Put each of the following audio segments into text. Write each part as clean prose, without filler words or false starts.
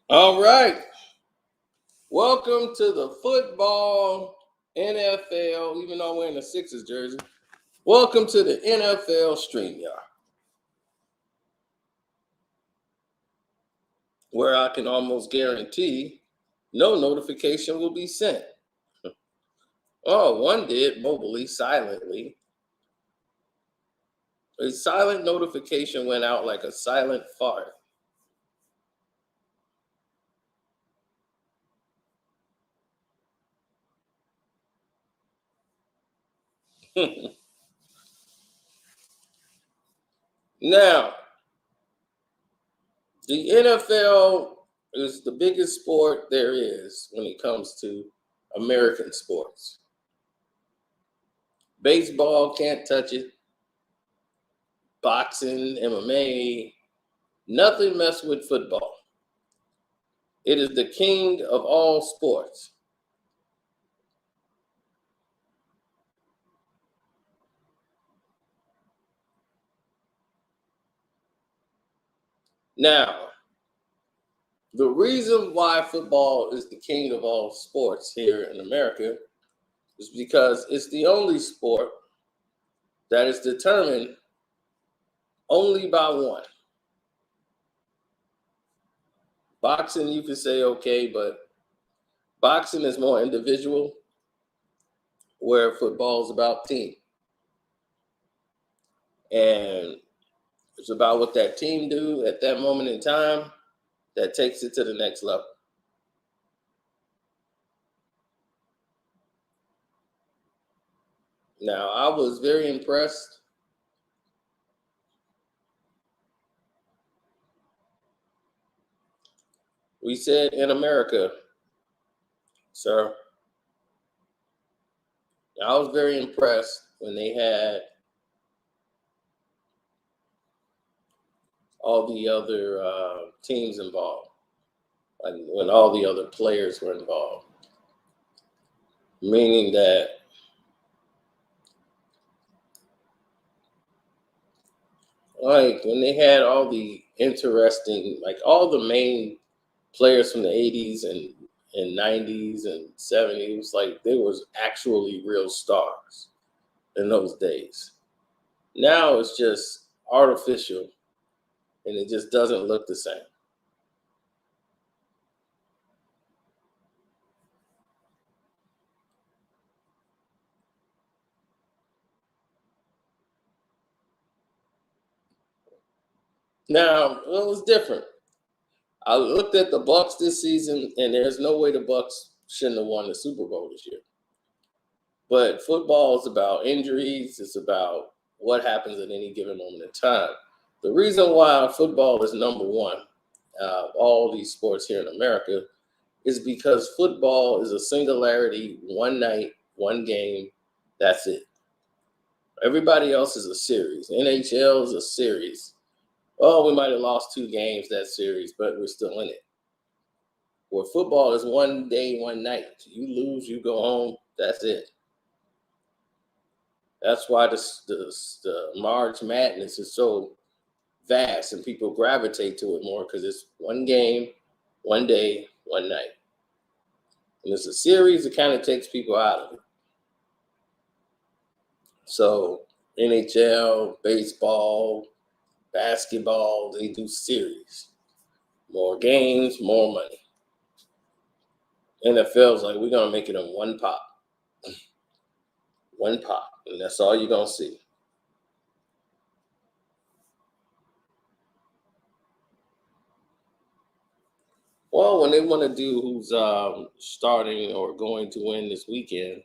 All right. Welcome to the football NFL, even though I'm wearing a Sixers jersey. Welcome to the NFL Streamyard, where I can almost guarantee no notification will be sent. Oh, one did mobily, silently. A silent notification went out like a silent fart. Now, the NFL is the biggest sport there is when it comes to American sports. Baseball can't touch it. Boxing, MMA, nothing mess with football. It is the king of all sports. Now, the reason why football is the king of all sports here in America is because it's the only sport that is determined only by one. Boxing, you could say okay, but boxing is more individual, where football is about team. And it's about what that team do at that moment in time that takes it to the next level. Now, I was very impressed. We said in America, sir, I was very impressed when they had all the other teams involved, like when all the other players were involved, meaning that like when they had all the interesting, like all the main players from the 80s and 90s and 70s, like there was actually real stars in those days. Now it's just artificial and it just doesn't look the same. Now, well, it was different. I looked at the Bucks this season, and there's no way the Bucks shouldn't have won the Super Bowl this year. But football is about injuries. It's about what happens at any given moment in time. The reason why football is number one, all these sports here in America, is because football is a singularity, one night, one game. That's it. Everybody else is a series. NHL is a series. Oh, we might have lost 2 games that series, but we're still in it. Where football is one day, one night. You lose, you go home. That's it. That's why the March Madness is so vast and people gravitate to it more because it's one game, one day, one night. And it's a series that kind of takes people out of it. So NHL, baseball, basketball, they do series. More games, more money. NFL's like, we're going to make it in one pop. One pop. And that's all you're going to see. Well, when they want to do who's starting or going to win this weekend,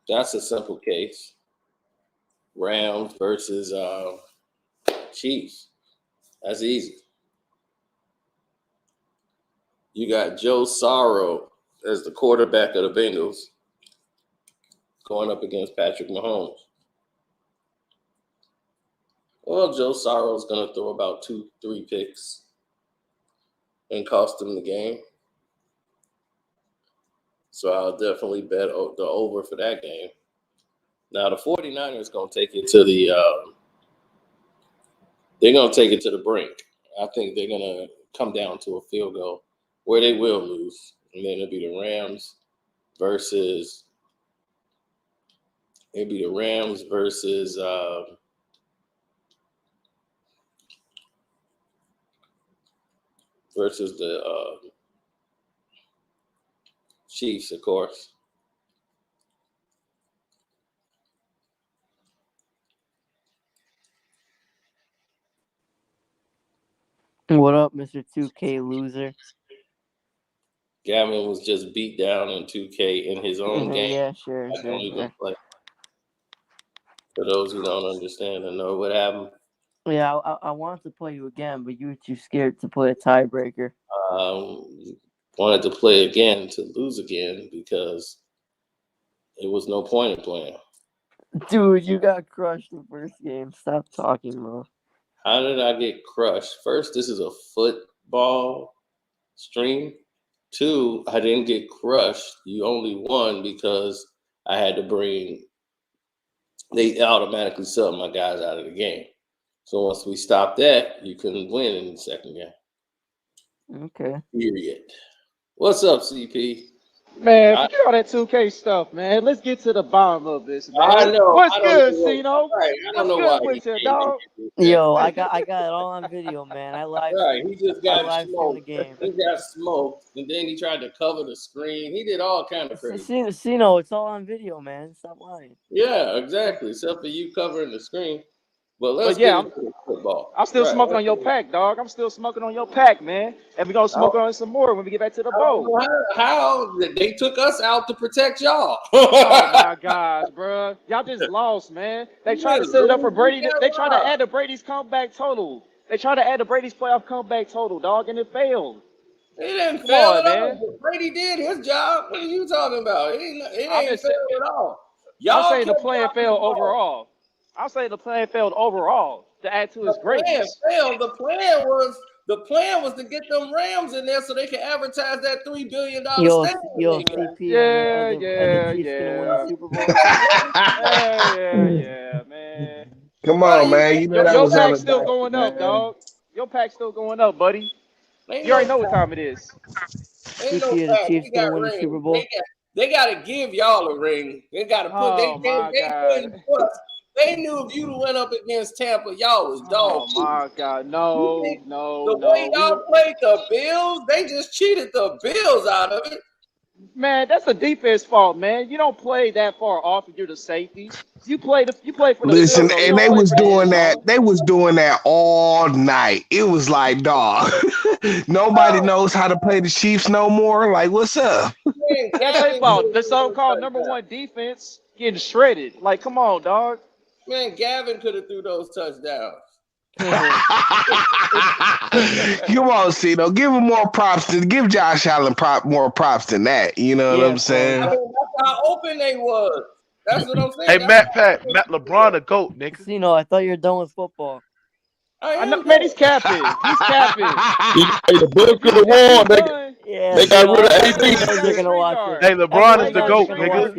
that's a simple case. Rams versus Chiefs. That's easy. You got Joe Sorrow as the quarterback of the Bengals going up against Patrick Mahomes. Well, Joe Sorrow's going to throw about 2-3 picks and cost him the game. So I'll definitely bet the over for that game. Now, the 49ers going to take it to the They're going to take it to the brink. I think they're going to come down to a field goal where they will lose. And then it'll be the Rams versus the Chiefs, of course. What up, Mr. 2K loser? Gavin was just beat down in 2K in his own game. Yeah, sure. I don't even play. For those who don't understand and know what happened. Yeah, I wanted to play you again, but you were too scared to play a tiebreaker. Wanted to play again to lose again because it was no point in playing. Dude, you got crushed the first game. Stop talking, bro. How did I get crushed? First, this is a football stream. 2, I didn't get crushed. You only won because I had to they automatically subbed my guys out of the game. So once we stopped that, you couldn't win in the second game. Okay. Period. What's up, CP? Man, forget all that 2K stuff, man. Let's get to the bottom of this, man. I know. What's good, Cino? Right. I don't know What's why. good with you, dog? Yo, I got it all on video, man. I live. Right, he just got smoked. The game. He got smoked, and then he tried to cover the screen. He did all kind of crazy. Cino, it's all on video, man. Stop lying. Yeah, exactly. Except for you covering the screen. But let's get into football. I'm still smoking on your pack, dog. I'm still smoking on your pack, man. And we're going to smoke on it some more when we get back to the bowl. How they took us out to protect y'all. Oh, my gosh, bro. Y'all just lost, man. They tried to set it up for Brady. They tried to add the Brady's comeback total. They tried to add the Brady's playoff comeback total, dog, and it failed. It didn't fail at all. Brady did his job. What are you talking about? It ain't failed at all. I'm saying the plan failed overall. I'll say the plan failed overall to add to his greatness. The plan was to get them Rams in there so they can advertise that $3 billion CP. Yeah, man. Come on, man. You know that your was pack's still going up, dog. Your pack's still going up, buddy. You already know what time it is. Ain't no fact. Chiefs gonna win the Super Bowl. They got to give y'all a ring. They got to put. They knew if you went up against Tampa, y'all was dog. Oh my God, no. The way y'all played the Bills, they just cheated the Bills out of it. Man, that's a defense fault, man. You don't play that far off if you're the safety. You play for the Listen, Bills, and they was doing that. They was doing that all night. It was like, dog. Nobody knows how to play the Chiefs no more. Like, what's up? That's their fault. The so-called #1 defense getting shredded. Like, come on, dog. Man, Gavin could have threw those touchdowns. Come on, Cino. Give him more props. Give Josh Allen more props than that. You know what I'm saying? I mean, that's how open they was. That's what I'm saying. Hey, Matt LeBron a GOAT, nigga. Cino, I thought you were done with football. I know, man, he's capping. He's capping. Hey, the Bulls could have won. They got rid of AB. They're gonna watch it. Hey, LeBron is the GOAT, nigga.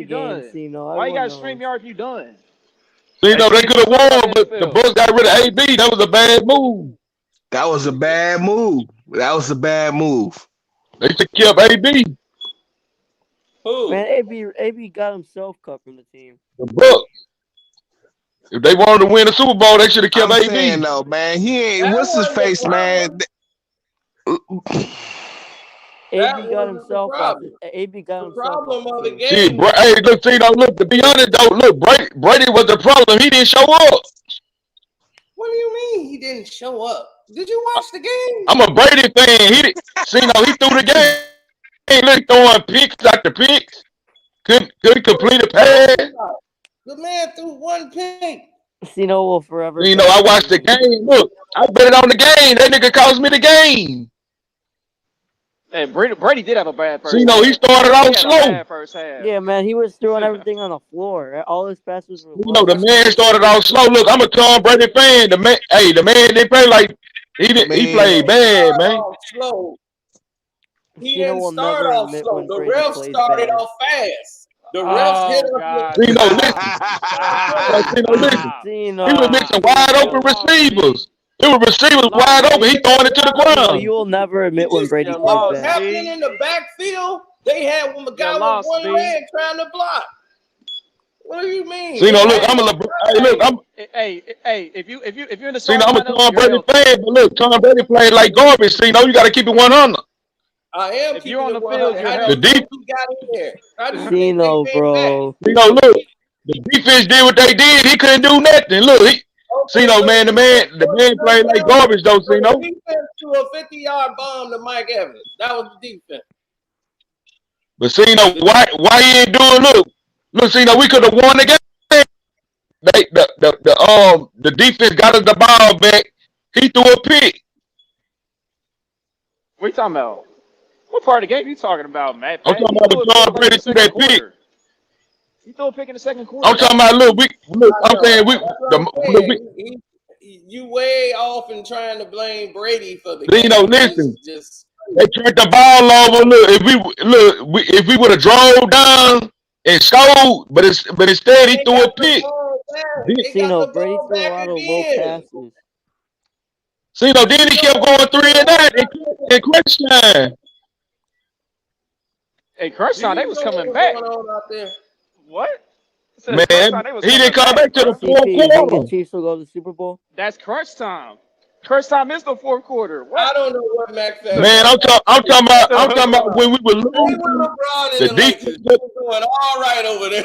Why you got StreamYard if you done? You know, they could have won, but the Bulls got rid of AB. That was a bad move. That was a bad move. They should keep AB. Who? Man, AB got himself cut from the team. The Bucks. If they wanted to win the Super Bowl, they should have kept AB. Saying, though, man, he ain't. What's his face, man? AB got himself out. AB got himself. Problem of the game. Hey, look, look. To be honest, though, look, Brady was the problem. He didn't show up. What do you mean he didn't show up? Did you watch the game? I'm a Brady fan. He threw the game. He looked throwing picks after picks. Couldn't complete a pass. The man threw one pick. Cino will forever. I watched the game. Look, I bet it on the game. That nigga cost me the game. Hey, Brady did have a bad first half. He started off slow. Yeah, man, he was throwing everything on the floor. All his passes were. The man started off slow. Look, I'm a Tom Brady fan. The man didn't play like he played bad, man. Slow. He didn't start off slow. The refs started off fast. The refs hit us. Listen. He was mixing wide open receivers. The receiver was wide open. He throwing it to the You ground. will never admit when Brady You plays lost, bad. Happening in the backfield, they had when the guy lost, with one B. leg trying to block. What do you mean? See, no, look, I'm a LeBron. Hey, look, I'm Hey, if you're in the see. starting No, I'm a lineup, Tom you're Brady healthy. fan, but look, Tom Brady played like garbage. See, no, you got to keep it 100. I am If keeping you're on it the 100. field, you're How do The you healthy. deep, think he got in there? How do you think Casino, they came back? bro. you know, look, the defense did what they did. He couldn't do nothing. Look, see, Okay, no, but man, the man played like garbage though. See, the no, defense threw a 50-yard bomb to Mike Evans. That was the defense. but see, no, why he ain't doing? Look, see, no, we could have won the game. The defense got us the ball back. He threw a pick. What you talking about? What part of the game you talking about, Matt? I'm talking about the Tom Brady threw that pick. He threw a pick in the second quarter. I'm talking about look. I'm saying That's what I'm saying. You way off and trying to blame Brady for the game. You know, listen. This is just They turned the ball over. Look, if we would have drove down and scored, but instead he they threw a got the pick. ball back. They got Casino, the Brady ball threw a back lot of low again. passes. See, no, then he kept going 3 and 9 in crunch time. Hey, Crunch time, they was coming back. What? Man, he didn't come back to the CP, you think the Q4. Chiefs will go to the Super Bowl? That's crunch time. Crunch time is the fourth quarter. I What? don't know what Mac said. Man, I'm talking about when we were Hey, with losing. LeBron and The the Lakers, defense. they were doing all right over there.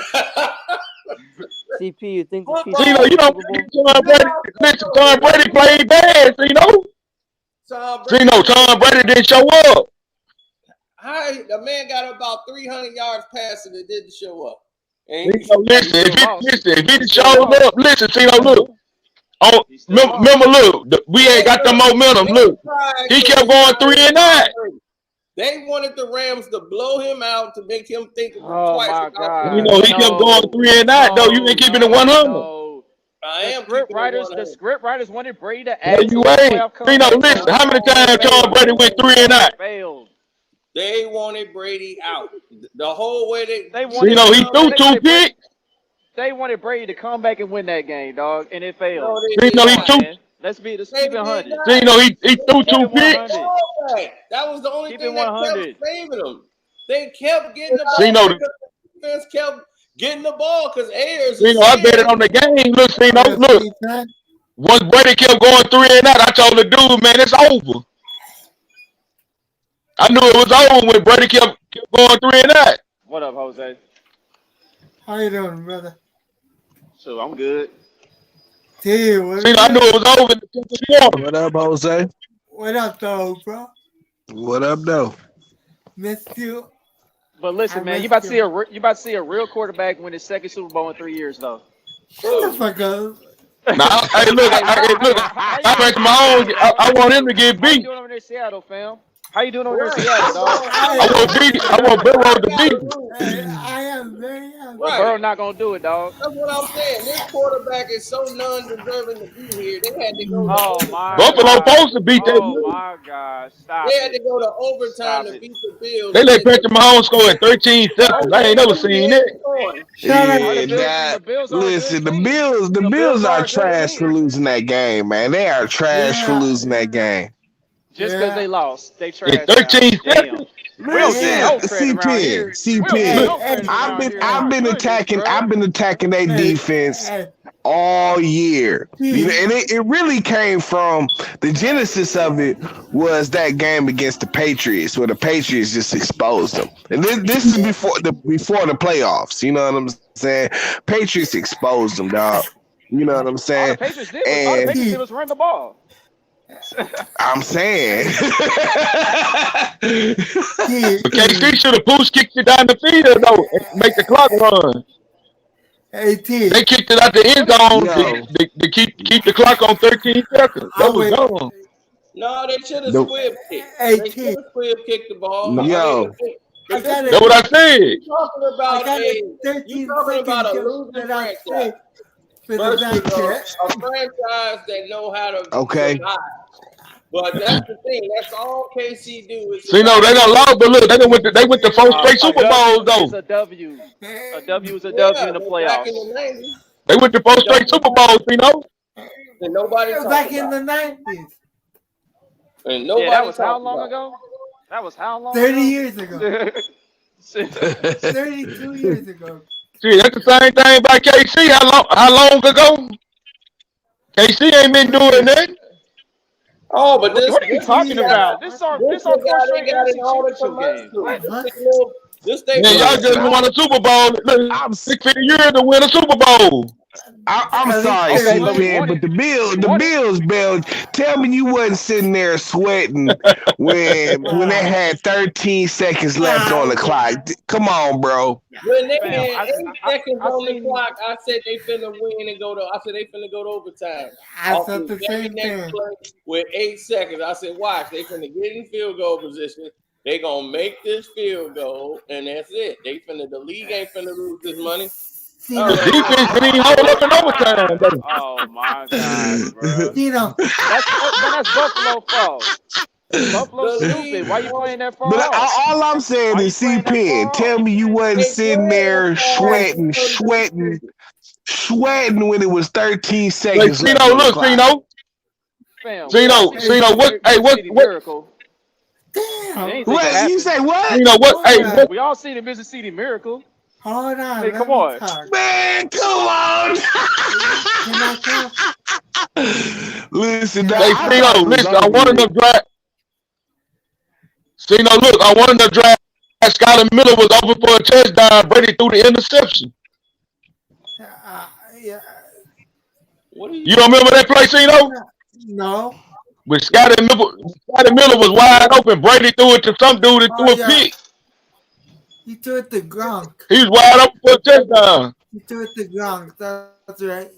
CP, you think the Chiefs See, will no, go you to the don't Super Bowl? Tom Brady. Listen, Tom Brady played bad. See, no. See, no, Tom Brady didn't show up. The man got about 300 yards passing and didn't show up. See, no, listen, if he showed up, listen, see, no, look. Oh, remember, look, we ain't got the momentum. Look, he kept going 3 and 9. They wanted the Rams to blow him out to make him think twice. My God. You know, he kept going 3 and 9. Though you ain't keeping it 100. I am The script writers wanted Brady to No, add you to the ain't. playoff See, no, comeback. listen, how many times Tom Brady went 3 and 9? Failed. They wanted Brady out. The whole way they See, no, he threw 2 picks. They wanted Brady to come back and win that game, dog, and it failed. No, See, no, he did threw. not. Let's keep it 100. See, no, he threw 2 picks. That was the only Keep thing it that 100. kept saving them. They kept getting the ball. See, no, because the defense kept getting the ball because Ayers. See, no, I bet it on the game. Look, see, no, look. Once Brady kept going 3 and 9, I told the dude, man, it's over. I knew it was over when Brady kept going 3 and 9. What up, Jose? How you doing, brother? So I'm good. Dude, what See, I knew it was over in the 10th quarter. What up, Jose? What up, though, bro? What up, though? Missed you. But listen, man, you about to see a real quarterback win his second Super Bowl in 3 years, though. Shut the fuck up. Nah, hey, look, I make my own. I want him to get How you beat. doing over there in Seattle, fam? How you doing over there in Seattle, dog? I want Burrow to beat him. I am very happy. Well, Burrow not gonna do it, dog. That's what I'm saying. This quarterback is so non-deserving to be here. They had to go. Oh my Buffalo God. supposed to beat that. Oh my God! Stop They had to it. go to overtime Stop to it. beat the Bills. They let Patrick Mahomes score in 13 seconds. I ain't never seen that. Yeah, listen, the Bills are trash for losing that game, man. They are trash for losing that game. Just because they lost, they trash. In 13 seconds. CP. I've been attacking their defense all year. You know, and it really came from the genesis of it was that game against the Patriots where the Patriots just exposed them. And this is before the playoffs. You know what I'm saying? Patriots exposed them, dog. You know what I'm saying? All the Patriots did was run the ball. I'm saying. But KC should have push kicked it down the field though and make the clock run. They kicked it out the end zone to keep the clock on 13 seconds. That was dumb. No, they should have squib kicked. They should have squib kicked the ball. That's what I said. You talking about a losing franchise versus a franchise that know how to survive. But that's the thing. That's all KC do. Is See, no, they done lost, but look, they went to 4 straight Super Bowls though. It's a W. A W is a W in the playoffs. Back in the 90s. They went to 4 straight Super Bowls, you know. And nobody back in the 90s. And nobody. Yeah, that was how long ago? That was how long? 30 ago? years ago. 32 years ago. See, that's the same thing about KC. How long ago? KC ain't been doing that. Oh, but what are you talking about? This our fourth straight NFC championship game. Man, y'all just won a Super Bowl. Look, I'm 650 years to win a Super Bowl. I'm sorry, C-Pen, but the Bills, Bill. Tell me you wasn't sitting there sweating when they had 13 seconds left on the clock. Come on, bro. When they had 8 seconds on the clock, I said they finna win and go to. I said they finna go to overtime. I said the same thing. With 8 seconds, I said, watch, they finna get in field goal position. They gonna make this field goal, and that's it. The league ain't finna lose this money. The defense didn't hold up in overtime, baby. Oh my God, bro. You know, that's Buffalo fault. Buffalo stupid. Why you playing that far? But off? all I'm saying is, C-Pen, tell me you wasn't sitting there sweating when it was 13 seconds left on the clock. Cino, what? Miracle. damn. What? You say what? You know what? Hey, what? We all see the Mississippi City Miracle. Hold on. Hey, come on. Man, come on. Listen, listen, I wanted to draft. Cino, look, I wanted to draft. Skyler Miller was open for a touchdown. Brady threw the interception. Yeah. You don't remember that play, Cino? No. When Scotty Miller was wide open, Brady threw it to some dude and threw a pick. He threw it to Gronk. He was wide open for a touchdown. He threw it to Gronk. That's right.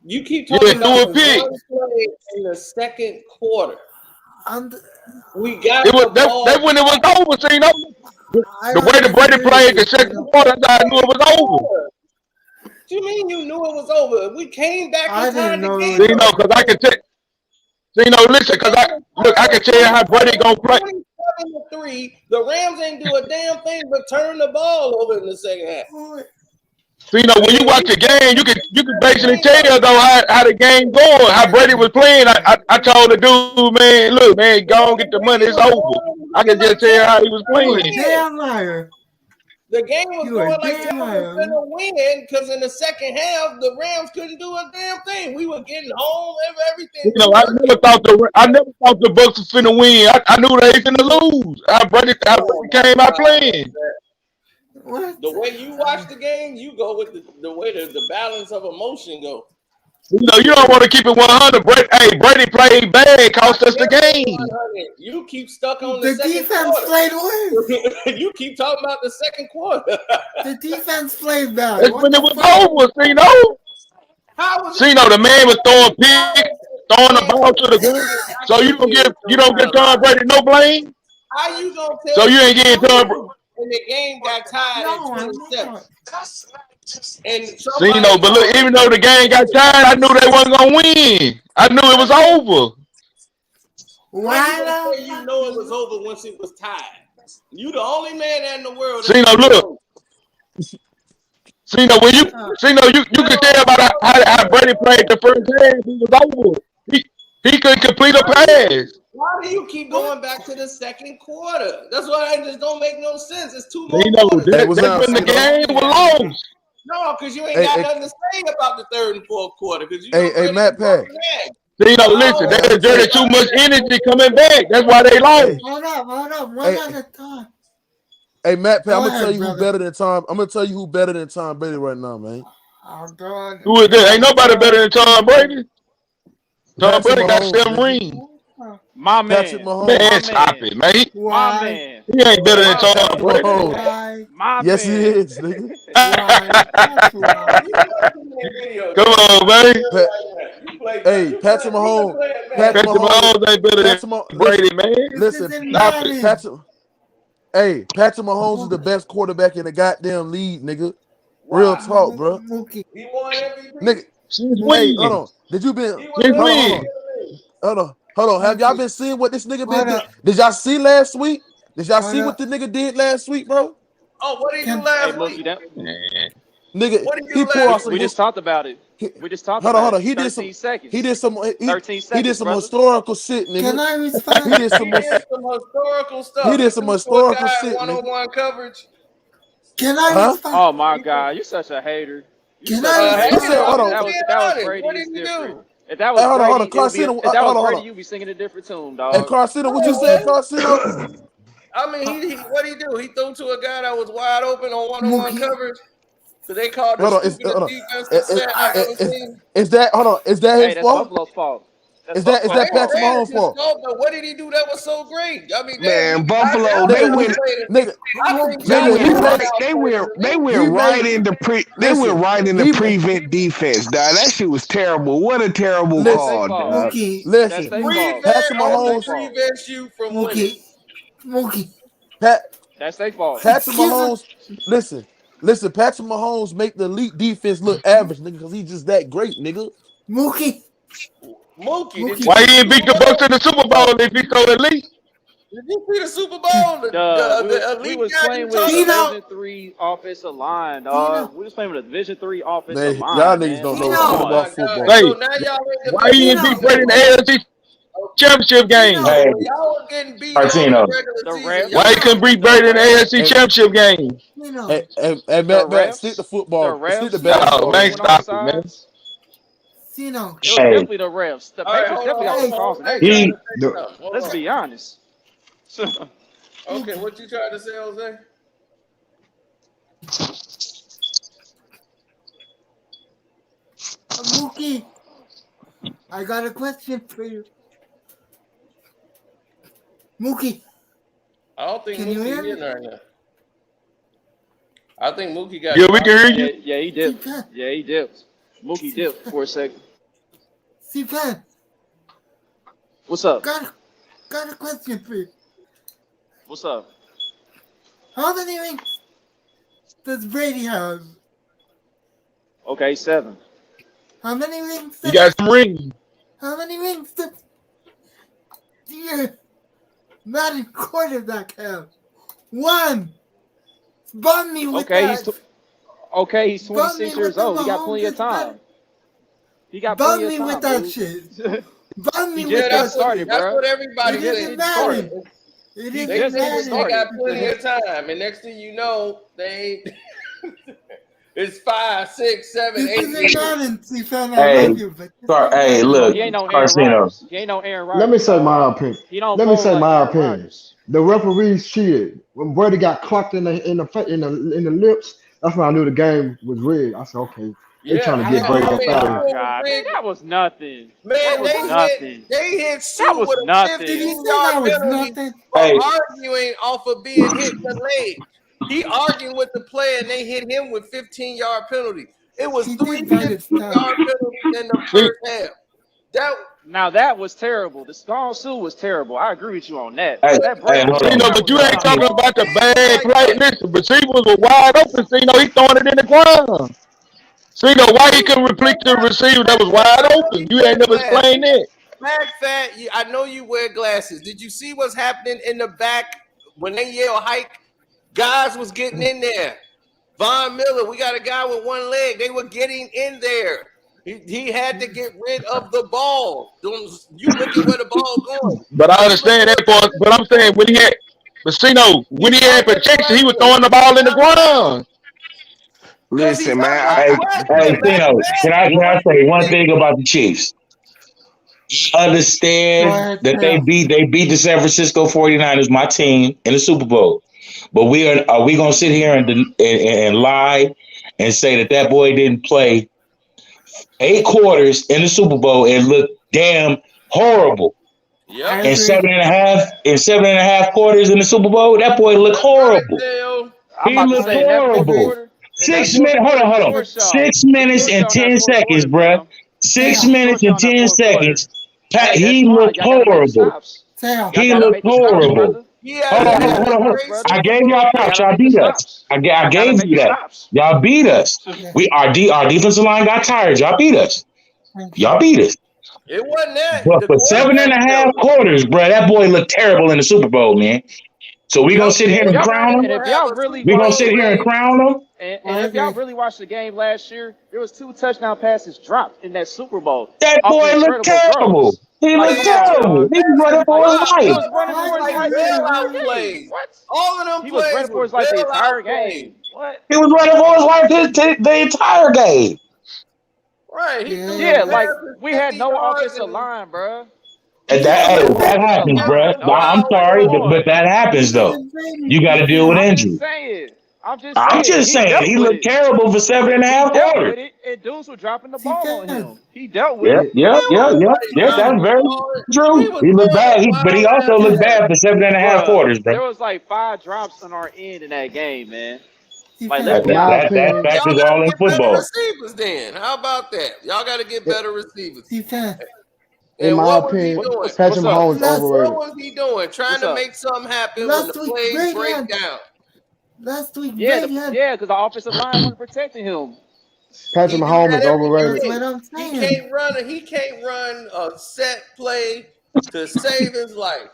You keep talking about threw a pick in the second quarter. We got that when it was over, Cino. The way the Brady played the second quarter, I knew it was over. What you mean you knew it was over? We came back and tied the game. Cino, because I can tell. Cino, listen, because I can tell you how Brady gonna play. 27-3, the Rams ain't do a damn thing but turn the ball over in the second half. Cino, when you watch the game, you can basically tell though how the game going, how Brady was playing. I told the dude, man, look, man, go on, get the money, it's over. I can just tell how he was playing. Damn liar. The game was going like they were going to win because in the second half, the Rams couldn't do a damn thing. We were getting home, everything. You know, I never thought the Bucs was finna win. I knew they was finna lose. How Brady came out playing. What? The way you watch the game, you go with the way the balance of emotion go. You know, you don't want to keep it 100. Brady played bad, cost us the game. You keep stuck on the second defense quarter. played worse. You keep talking about the second quarter. The defense played bad. That's when it was over, Cino. Cino, the man was throwing the ball to the ground. So you don't get Tom Brady no blame. How you gonna tell? So you ain't getting Tom Brady. And the game got tied at 27. And Cino, but look, even though the game got tied, I knew they wasn't gonna win. I knew it was over. Why you know it was over once it was tied? You the only man in the world. Cino, look. Cino, when you can tell about how Brady played the first game. He was over. He couldn't complete a pass. Why do you keep going back to the second quarter? That's why it just don't make no sense. It's too long. That's when the game was lost. No, because you ain't got nothing to say about the third and fourth quarter. Because Matt Pat. Cino, listen, they exerted too much energy coming back. That's why they lost. Hold up. One at a time. Hey, Matt Pat, I'm gonna tell you who better than Tom. I'm gonna tell you who better than Tom Brady right now, man. Oh God. Who is that? Ain't nobody better than Tom Brady. Tom Brady got 7 rings. My man. Patrick Mahomes. Man, stop it, man. My man. He ain't better than Tom Brady. Yes, he is, nigga. Come on, man. Hey, Patrick Mahomes. Patrick Mahomes ain't better than Brady, man. Listen, Patrick Mahomes is the best quarterback in the goddamn league, nigga. Real talk, bro. Nigga, hey, hold on. Did you been? Hold on. Have y'all been seeing what this nigga been doing? Did y'all see last week? Did y'all see what the nigga did last week, bro? Oh, what did he do last week? Nigga, What do he you pulled off laugh some. We just talked about it. We just talked Hold on, about hold on. it. He 13 did some. seconds. He did some. 13 He seconds, did some brother. historical shit, nigga. Can I He respond? did some. He did some historical stuff. He did some threw to a historical guy shit, nigga. one-on-one coverage. Can I Huh? respond? Oh my God, you such a hater. You Can such I a respond? hater. You said, hold on. If that was Brady, What it's did he different. do? If that was Hey, hold on, Brady, it would be. Karceno. If that was Hold Brady, on. you'd be singing a different tune, Hey, dog. Karceno, what you said, Karceno? I mean, what did he do? He threw to a guy that was wide open on one-on-one coverage. So they called the Hold on. stupidest Hold on. defensive set I've ever seen. Is that? Hold on. Is that Hey, his that's fault? Buffalo's fault. That's Is that Buffalo's Patrick fault. Mahomes' His fault? fault, but what did he do that was so great? I mean, Man, damn, Buffalo, I they never went, played it. Nigga, I think they Josh nigga, went he right, made. they He went right made. into they Listen, went right into he prevent defense, dog. That shit was terrible. What a terrible That's their call, fault. dog. Mookie, That's listen. their fault. Patrick That's their Mahomes. fault. prevents you from winning. Mookie, That's their fault. Patrick excuse me. Mahomes. Listen. Patrick Mahomes make the elite defense look average, nigga, because he's just that great, nigga. Mookie, Mookie, did you Why see he the didn't beat Super the Bowl? Bucks in the Super Bowl if he so elite? Did you see the Super Bowl? The We elite was guy playing you with talking about? Division 3 offensive line, dog. We was playing with a Division 3 offensive Man, line, y'all man. niggas don't know Come shit on. about God. football. Hey, So now y'all ready to why he didn't beat Brady in the AFC Championship game? Hey, When y'all was getting beat on Karceno. in the regular The season, refs. Why he couldn't beat Brady in the AFC And, Championship game? and The Matt, stick to refs. The football. Stick to refs. Oh, basketball, man, man. Went on the stop it, man. sides. Sino. It was Hey. definitely the refs. The all right, Patriots hold on, definitely hold got on, some calls hold in on. that They game. trying to say something. Hold Let's on. be honest. Okay, what you trying to say, Jose? Mookie, I got a question for you. Mookie, I don't think can you hear Mookie me? hitting right now. I think Mookie got. Yeah, we can hear you. Yeah, he dipped. Yeah, he dipped. Mookie dipped for a second. C-Pan, What's up? got a question for you. What's up? How many rings does Brady have? Okay, 7. How many rings You does got some rings. How many rings does your Madden quarterback have? 1. Bum me with Okay, that. he's 26 years old. He got plenty of time. He got Bum plenty me of with time, that dude. shit. Bum me He with just that getting started, shit. That's bro. what everybody It just said. isn't getting started. Madden. It He isn't just getting Madden. They got started. plenty of time, and next thing you know, they it's 5, 6, 7, 8 This isn't years. Madden, C-Fan. I Hey, love you, but this isn't Hey, Madden. look, He ain't no Aaron Karceno. Rodgers. He ain't no Aaron Rodgers. Let me say dog. my opinion. He don't Let me fold say like my Aaron opinion. Rodgers. The referees cheated when Brady got clocked in the lips. That's when I knew the game was rigged. I said, okay, they Yeah, trying to yeah. get Brady I up mean, out I of know here. Oh it was God, man, rigged. that was nothing. That Man, was nothing. they hit That Sue was with a nothing. Did you say 15-yard that was penalty nothing? for Hey, arguing off of being hit in the leg. He arguing with the player, and they hit him with 15-yard penalty. It was He 3 did bite his tongue. 15-yard penalties in the See, first half. That Now that was terrible. The Skull Sue was terrible. I agree with you on that. hey, But that hey, Brady hold shit, you on. know, that but was you ain't nothing. talking about the bad like play. that. Listen, receivers were wide open. See, he throwing it in the ground. See, why he couldn't replace the receiver that was wide I know open? you You wear ain't never glasses. explained that. Fat, I know you wear glasses. Did you see what's happening in the back when they yell hike? Guys was getting in there. Von Miller, we got a guy with one leg. They were getting in there. He had to get rid of the ball. You look at where the ball's going. But I Are you looking understand that where part. But I'm saying when he had, but see, no, when he's he had arguing protection, he was correctly? throwing the ball in the Stop it. ground. Because he's Listen, man. arguing Hey, correctly. Tino, can I say one thing about the Chiefs? I Go understand ahead, that they Sam. beat the San Francisco 49ers, my team, in the Super Bowl. But are we gonna sit here and lie and say that boy didn't play 8 quarters in the Super Bowl and look damn horrible? Yep. In agree. 7.5 quarters in the Super Bowl, that boy looked That's right, horrible. Dale. I'm He about to looked say in that I fourth agree. horrible. quarter, in that 6 minutes. fourth quarter, Hold on. short shot. 6 minutes Short and shot in that 10 fourth seconds, quarter, bruh. Sam. Six Sam. Short minutes shot and in that 10 fourth quarter. seconds. Hey, that's He fine. looked Y'all gotta make the horrible. stops. Sam. Y'all He gotta looked make the stops, horrible. brother. He Y'all Hold gotta on, make agree. the hold on, hold on. stops, brother. I gave y'all Y'all props. gotta Y'all make the beat us. stops. I Y'all gotta gave make you the that. stops. Y'all beat us. Yeah. Our defensive line got tired. Y'all beat us. Thank you. Y'all beat us. It wasn't that. But The for seven and quarterback a half failed. quarters, bro, that boy looked terrible in the Super Bowl, man. So we gonna sit here and Y'all- crown and him. if y'all really We gonna watch sit the here and game, crown him. and if y'all really watched the game last year, there was 2 touchdown passes dropped in that Super Bowl. That off boy looked incredible terrible. throws. He Like, looked come on, terrible. dog. He was running for his He life. was running for his life the entire game. What? All of them He was plays running for were his life the bailout entire plays. game. What? He was running for his life the entire game. Right. He threw Yeah, the like passes we had 50 no yards offensive and line, bro. And that happens, bro. I'm sorry, but that happens though. You got to deal with I'm injury. just saying. I'm just saying he looked terrible for 7.5 dealt quarters. with it, and dudes were dropping the ball on him. He dealt with it. Yeah. That's very true. He looked bad, but he also looked bad for 7.5 quarters, There bro. was like 5 drops on our end in that game, man. Like, That factors Y'all all in gotta get better football. receivers then. How about that? Y'all got to get better receivers. In And my what was he opinion, doing? Patrick Mahomes is What overrated. was he doing? Trying to make something happen when Last the week, plays break down. Last week, Yeah, because the offensive line wasn't protecting him. Patrick Mahomes is overrated. He can't run a set play to save his life.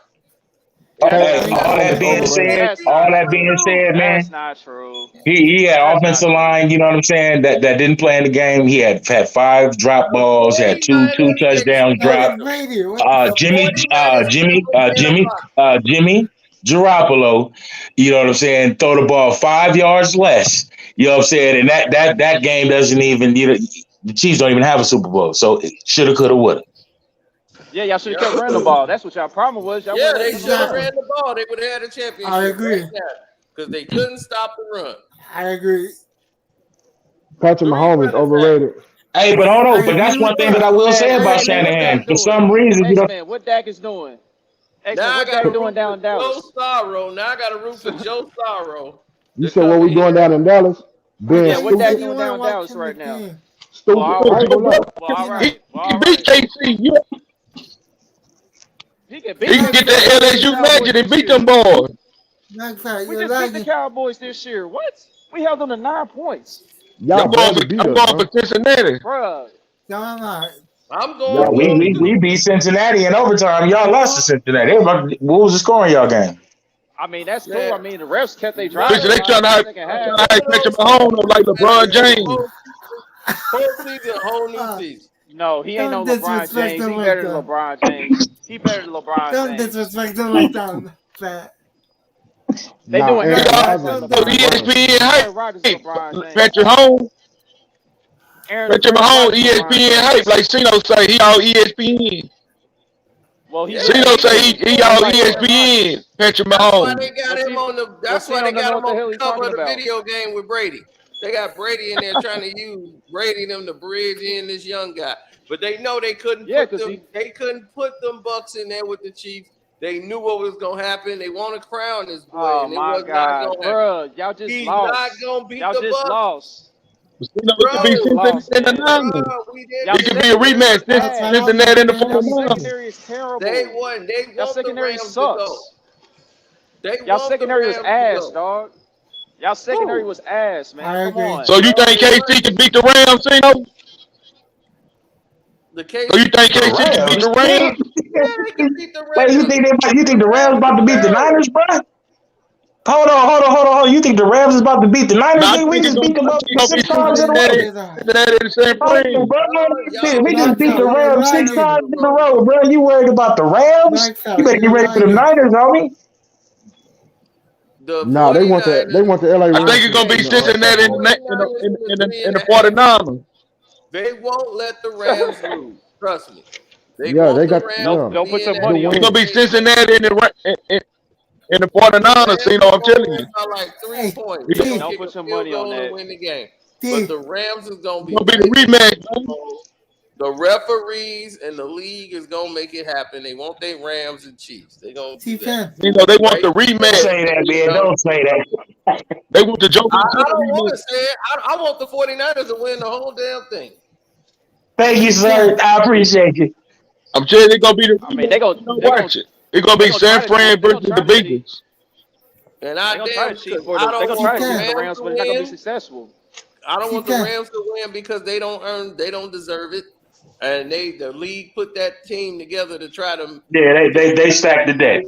Hey, all that being said, man, That's not true. he had offensive line, you know what I'm saying, that didn't play in the game. He had 5 drop balls, had two touchdowns dropped. Jimmy Garoppolo, you know what I'm saying, throw the ball 5 yards less. You know what I'm saying? And that game doesn't even, the Chiefs don't even have a Super Bowl. So it shoulda, coulda, woulda. Yeah, y'all should have kept running the ball. That's what y'all problem was. Y'all They should have ran the ball. They would have had a championship. I agree. Because they couldn't stop the run. I agree. Patrick Mahomes is overrated. Hey, but hold on. But that's one thing that I will say about Shanahan. For some reason, X-Man, what Dak is doing? X-Man, what Dak doing down in Dallas? Joe Sorrow. Now I got to root for Joe Sorrow. You said what we doing down in Dallas? Yeah, what Dak doing down in Dallas right now? Stupid. All right. He beat KC. Yeah. He can get that LSU magic and beat them boys. We just beat the Cowboys this year. What? We held them to 9 points. I'm going for Cincinnati. Bruh. I'm going. We beat Cincinnati in overtime. Y'all lost to Cincinnati. What was the score in y'all game? I mean, that's cool. I mean, the refs kept their drive. Listen, they trying to catch Mahomes like LeBron James. Whole season, whole new season. No, he ain't no LeBron James. He better than LeBron James. He better than LeBron Don't James. disrespect him like that, fat. They doing ESPN hype. Patrick Mahomes. Patrick Mahomes, ESPN hype. Like Cino say, he all ESPN. Well, Cino say he all ESPN. Patrick Mahomes. That's why they got him on the cover of the video game with Brady. They got Brady in there trying to use Brady them to bridge in this young guy, but they know they couldn't. They couldn't put them Bucks in there with the Chiefs. They knew what was gonna happen. They want to crown this boy. Oh and my God, bro! Y'all just He's lost. not gonna beat y'all the just Bucks. Lost. It could be a rematch. Cincinnati in the 49ers. Secondary is terrible. They won. Y'all secondary the Rams sucks. Y'all secondary was ass, dog. Y'all secondary was ass, man. Come on. So you think KC can beat the Rams, Cino? So you think KC can beat the Rams? Yeah, they can beat the Rams. Wait, you think the Rams about to beat the Niners, bro? Hold on. You think the Rams is about to beat the Niners? We just beat them up 6 times in a row. We just beat the Rams 6 times in a row, bro. You worried about the Rams? You better get ready for the Niners, homie. No, they want the LA Rams. I think it's gonna be Cincinnati in the 49ers. They won't let the Rams lose. Trust me. They got Don't put some money on it. It's gonna be Cincinnati in the 49ers. You know, I'm telling you. Like 3 points. Don't put some money on that. Win the game. But the Rams is gonna be the rematch. The referees and the league is gonna make it happen. They want their Rams and Chiefs. They gonna do that. You know, they want the rematch. Don't say that, man. Don't say that. They want the Joker. I don't want to say it. I want the 49ers to win the whole damn thing. Thank you, sir. I appreciate you. I'm telling you, it's gonna be the. I mean, they gonna watch it. It's gonna be San Fran versus the Bengals. And they gonna try to cheat for them. They gonna try to cheat the Rams, but they're not gonna be successful. I don't want the Rams to win because they don't deserve it. And the league put that team together to try to. Yeah, they stacked the deck.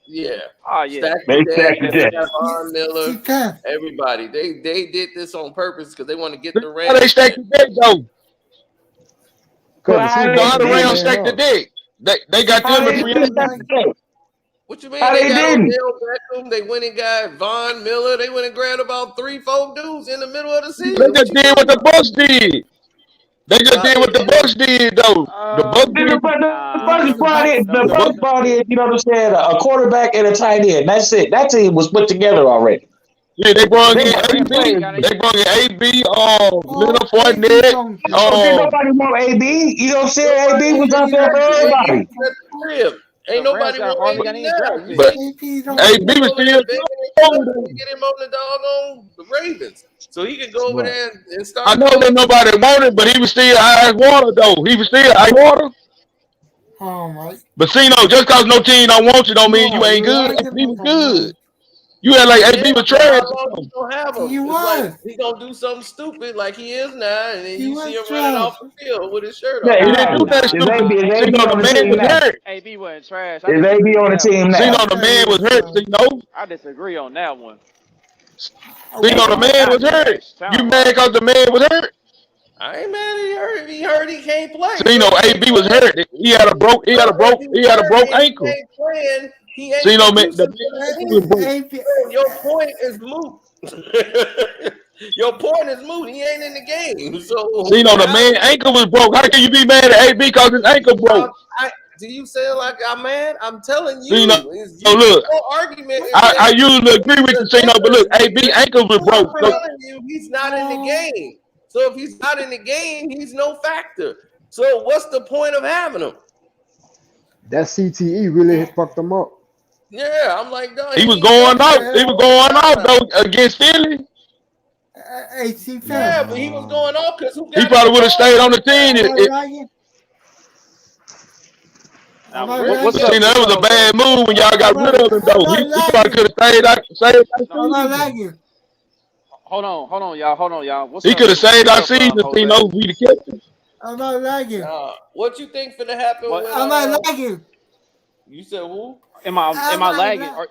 Yeah. Oh yeah. Stack They the stacked deck. the They deck. got Von Miller. She can. Everybody. They did this on purpose because they want to get the How they Rams. stack the deck though? Well, Cause the how Super So Bowl how is the in the Rams they man stack the house. deck? They got how them in they free didn't agency. stack the deck? What you mean? How They they got didn't? Odell Beckham. They went and got Von Miller. They went and grabbed about 3-4 dudes in the middle of the They season. What just you did what talking the about? Bucks did. They just Nah, did they what the didn't. Bucks did though. The Bucks The, did. the No, Bucks because Nah. the brought Bucks. in, No, the no, Bucks no. brought in, you know what I'm saying, a quarterback and a tight end. That's it. That team was put together already. Yeah, they brought They in got them Rams AB. players. got They in. brought in AB. Oh, Leonard AC Fournette. don't care. Oh, did nobody want AB? You know what I'm saying? AB Nobody was even out AC there for don't drafted. care. AB everybody. was at the crib. The Ain't Rams nobody got want hardly AB got any now. draft You But picks. see AC don't Tom AB care. was over there still begging and cold. cussing to get him on the doggone the Ravens. So he could go over Right. there and I start know that doing. nobody wanted, but he was still ice water though. He was still ice water. Oh my. But see, no, just cause no team don't want you don't mean you No, ain't you good. like it. AB was Oh my. good. You had like Yeah, AB was but trash how or long you something. gonna have him? He It's like was. he gonna do something stupid like he is now, and then He you see was him running trash. off the field with his shirt Yeah, off. He didn't exactly. do that Nah, Is stupid. AB, is See, AB no, the on the man team was now? hurt. AB wasn't trash. I Is AB disagree on on the that one. team See, now? no, I the tell you man was was hurt. trash. See, no. I disagree on that one. See, no, the AB was man not was hurt. trash. You Talent mad wise. cause the man was hurt? I ain't mad at he hurt. If he hurt, he can't play. See, So no, if he ain't AB was playing. hurt. He had a broke. He So had a if broke. he's He had a hurt broke and he ankle. ain't playing, he See, ain't no, man, the conducive to the man ankle was team. broke. AP, So your point is moot. Your point is moot. He ain't in the game. So See, no, the how man ankle was broke. How can you be mad at AB because his ankle broke? do you sound like I'm mad? I'm telling See, no, you. look, Your argument is I that usually agree with you. the See, no, but look, difference AB is ankle was I'm broke. So, telling you he's not in the oh, game. So if he's not in the game, he's no factor. So what's the point of having him? That CTE really fucked them up. Yeah, I'm like, no, he was he ain't going going off. there He was all going the off time. though against Philly. AC fan. Yeah, but he was going off because who He got him probably the would have ball stayed on every the team. time? Am I lying? Now, Am I what's lying? See, up? that What's was up, a Jose? bad move when y'all got rid of him I'm though. not He probably lying. could have stayed out I'm not season. lying. Hold on, y'all. What's He up? could have saved What's our up, season. You Jose? know, we the captain. I'm not lying. What you think finna happen What with I'm not lying. you said who? am I'm I not lagging? lying.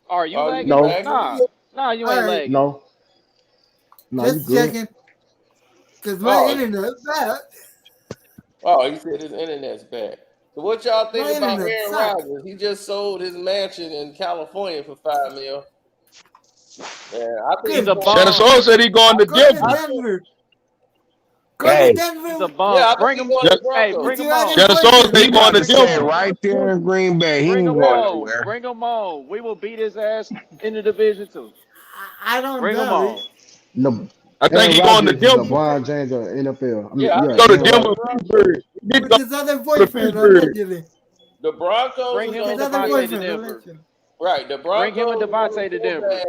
Are you Are you lagging? No, lagging? Nah, you All ain't right. lagging. no, no, you Just good. checking. Because my Oh, internet bad. he said his internet's bad. So what y'all think My about internet Aaron sucks. Rodgers? He just sold his mansion in California for $5 million. Yeah, I think He's he's a Good. going. Shannon bum. Sharp said he going to Go to Denver. I think, Denver. Go to Hey, He's a Denver bum. yeah, I think Bring he's him. going Shan- to Hey, Broncos. bring with him your on. Shannon Sharp said He he going about to to stay Denver. right there in Green Bay. He Bring ain't him going on. nowhere. Bring him on. We will beat his ass in the division too. I don't Bring him doubt it. on. No, I think Aaron he going to Rodgers is Denver. LeBron James of the NFL. I mean, Yeah, I yeah, think Go to he's Aaron going to Denver, Rodgers. the Broncos. Pittsburgh. He need to With go his other to boyfriend, Pittsburgh. allegedly. The Broncos Bring is him going and His to other Devontae to boyfriend, pay. Denver. allegedly. Right, the Bring him and Broncos are Devontae to so Denver. bad.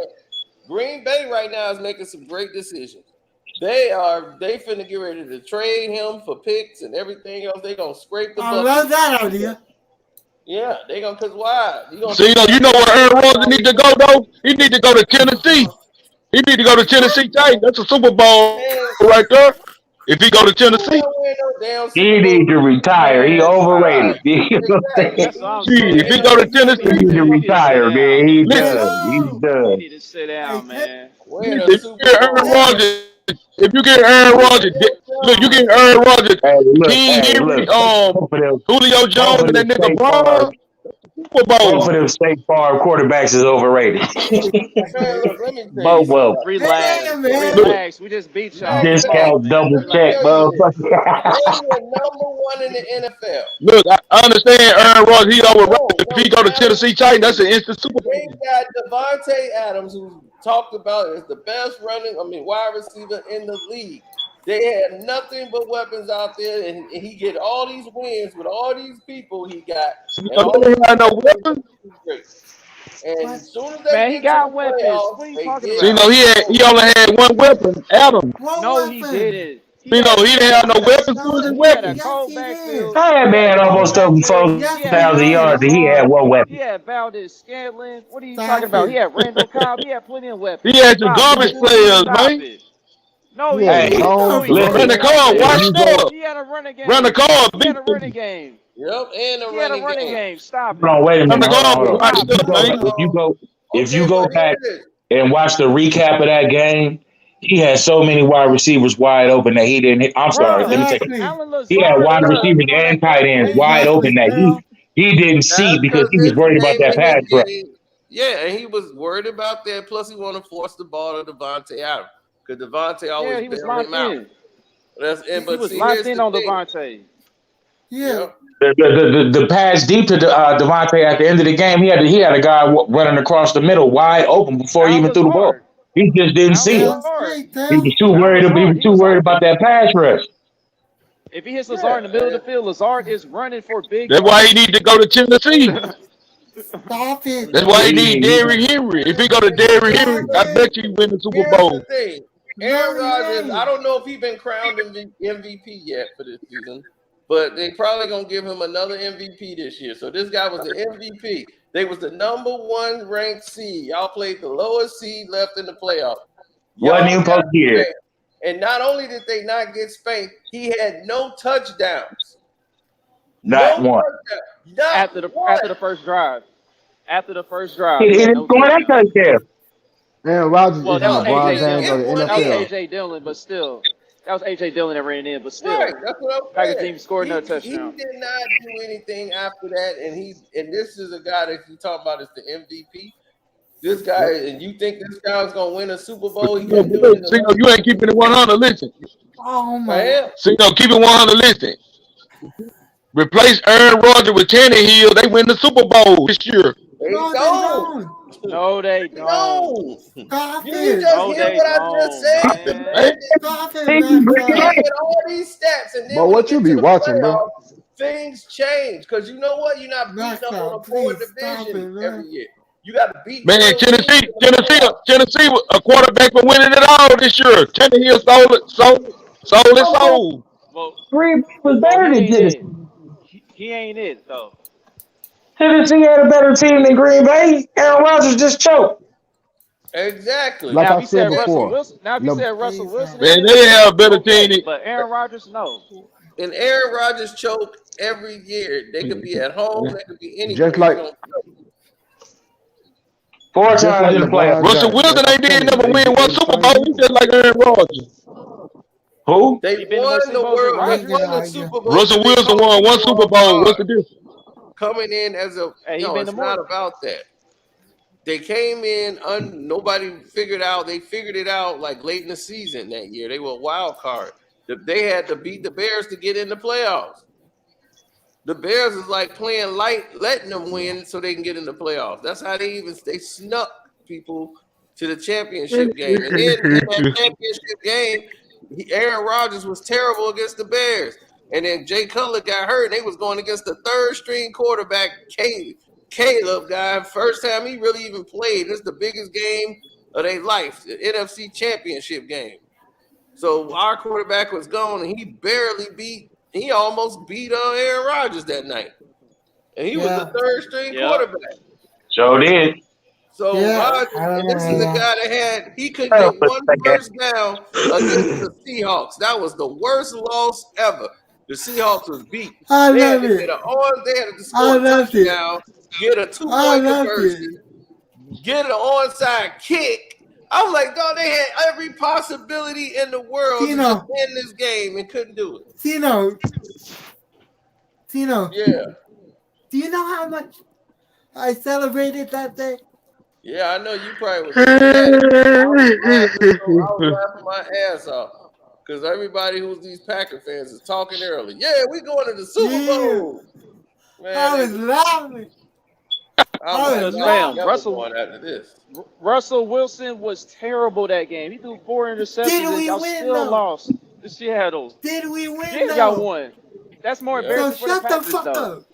Green Bay right now is making some great decisions. They finna get ready to trade him for picks and everything else. They gonna scrape the I bucket. love that idea. Yeah, they gonna cause why? You gonna So take that you know where Aaron Rodgers need to go $1 though? He need to go to Tennessee. He need to go to Tennessee Titans. That's a Super Bowl man. right there. If he go to He ain't Tennessee, gonna win no damn he Super Bowl. need to retire. He Man, overrated. stop. You know what I'm saying? That's what I'm gee, if saying. he go to He Tennessee, need to He need to sit retire, man. down. He listen, done. He's No. He done. need to sit Hey, down, man. Win a if you Super get Aaron Bowl. Rodgers, if you get Aaron Rodgers, look, you get Aaron Rodgers, King Hey, Henry, look. Julio Jones, and that nigga State Farm, Brown, Super both Bowl. of them State Farm quarterbacks is overrated. Man, look, let me tell you Both something. of them. hey, Relax. man. Look, Relax. We just beat y'all. Max Come on, Discount man. double let me check, tell Relax. you this. motherfucker. They were number one in the NFL. look, I understand Aaron Rodgers, he overrated. If No, he go to now Tennessee Titans, that's an instant Super Bowl. they got Devontae Adams, who talked about as the best wide receiver in the league. They had nothing but weapons out there, and he get all these wins with all these people he got, and all They these had no weapons. weapons. Great. And What? as soon as they Man, he get to the got weapons. playoffs, What are you they talking get So, about? he only had one weapon, Adam. What No, he weapon? didn't. He didn't have no weapons. Who was his No. He had a weapon? Yes, cold he did. backfield. That He had a man cold almost threw backfield. for Yes, He had he 4,000 did. yards and he had Lamar. one He weapon. had Valdez Scantling. What are you talking Stop about? He it. had Randall Cobb. He had plenty of He weapons. had some Stop it. garbage players, Stop man. it. No, He he had Hey, didn't. No, garbage he listen, Run the didn't. players. car, if washed you go, up. He had a running Run the game. car, He had beat a them. running game. Yep, and a He had a running running game. game. Stop it. Hold on, wait a minute. Go Hold on, on, hold on. watch this, man. If you Okay, go but back here it is. and watch the recap of that game, he had so many wide receivers wide open that he didn't. I'm sorry. Let Bruh, me take. Exactly. Alan He had Lazard wide was receivers open on and that tight first ends play. wide Exactly. open that Well, he didn't see That's because because he was worried about that pass his rush. game. Yeah, and he was worried about that. Plus, he wanted to force the ball to Devontae Adams because Devontae always Yeah, he was bailed him locked out. in. He He was locked in on Devontae. yeah. The pass deep to Devontae at the end of the game, he had a guy running across the middle wide open before he Alan even threw the ball. Lazard. He just didn't Alan see it. Lazard. He was too Alan worried. He Lazard. was He too was worried about open. that pass rush. If he hits Lazard in the middle of the field, Lazard is running for big That's why he yards. need to go to Tennessee. Stop it. That's why he need Derrick Henry. If he go to Derrick Henry, I bet you he win the Super Here's Bowl. the thing. Aaron Rodgers, I don't know if he's been crowned MVP yet for this season, but they probably gonna give him another MVP this year. So this guy was the MVP. They was the number 1 ranked seed. Y'all played the lowest seed left in the playoff. Wasn't even supposed to get it. And not only did they not get spanked, he had no touchdowns. Not one. After the first drive. After the first drive. He didn't score that touchdown. Aaron Rodgers Well, is that in was LeBron AJ James of the Dillon. That was NFL. AJ Dillon, but still. That was AJ Dillon that ran in, but still. Right, that's what I'm Packers saying. team scored another touchdown. He did not do anything after that, and this is a guy that you talk about as the MVP. This guy, and you think this guy was gonna win a Super Bowl? He didn't do it. See, you ain't keeping it 100. Listen. Oh my. See, keep it 100. Listen. Replace Aaron Rodgers with Tannehill. They win the Super Bowl this year. They No, they don't. don't. No, they don't. No. Stop You it. just No, hear they what I just said. don't, Stop it. You Stop get all these stats, and then But when what you get be to the watching, bro? playoffs, things change. Because you know what? You're not beating up on a poor Please stop division it, every year. You got to beat. Man, good teams in the playoffs. Tennessee, a quarterback for winning it all this year. Tannehill sold his soul. Well, Green Bay was well, better he than ain't Tennessee. it. He ain't it, though. Tennessee had a better team than Green Bay. Aaron Rodgers just choked. Exactly. Like Now, I if you said said Russell before, Wilson, Le- Man, they have a better team. but Aaron Rodgers, no. And Aaron Rodgers choke every year. They could be at home. They could be anywhere. just like 4 just times like in the playoffs. LeBron Russell James. Wilson Like ain't I'm did telling never you, win they one the Super same Bowl. He defense. just like Aaron Rodgers. Who? They He been to more won Super the Bowls than world. They Rodgers. won the Super Bowl. Russell They Wilson come won in one Super Bowl. What's the difference? coming in as a Hey, he no, been it's to not more. about that. They came in, nobody figured out. They figured it out like late in the season that year. They were a wild card. They had to beat the Bears to get in the playoffs. The Bears is like playing light, letting them win so they can get in the playoffs. That's how they snuck people to the championship game. And then in that championship game, Aaron Rodgers was terrible against the Bears. And then Jay Cutler got hurt, and they was going against the third string quarterback, Caleb guy. First time he really even played. This is the biggest game of their life, the NFC championship game. So our quarterback was gone, and he almost beat Aaron Rodgers that night. And he was the third string quarterback. Sure did. So Rodgers, and this is a guy that he couldn't get one first down against the Seahawks. That was the worst loss ever. The Seahawks was beat. They had to score a touchdown, get a 2-point conversion, get an onside kick. I was like, dog, they had every possibility in the world to just win this game and couldn't do it. Tino. Yeah. Do you know how much I celebrated that day? Yeah, I know you probably was. I was laughing my ass off because everybody who's these Packer fans is talking early. Yeah, we going to the Super Bowl. Man, I was laughing. Russell Wilson was terrible that game. He threw 4 interceptions and y'all still lost to Seattle. Did we win? Yeah, y'all won. That's more embarrassing for the Packers, though.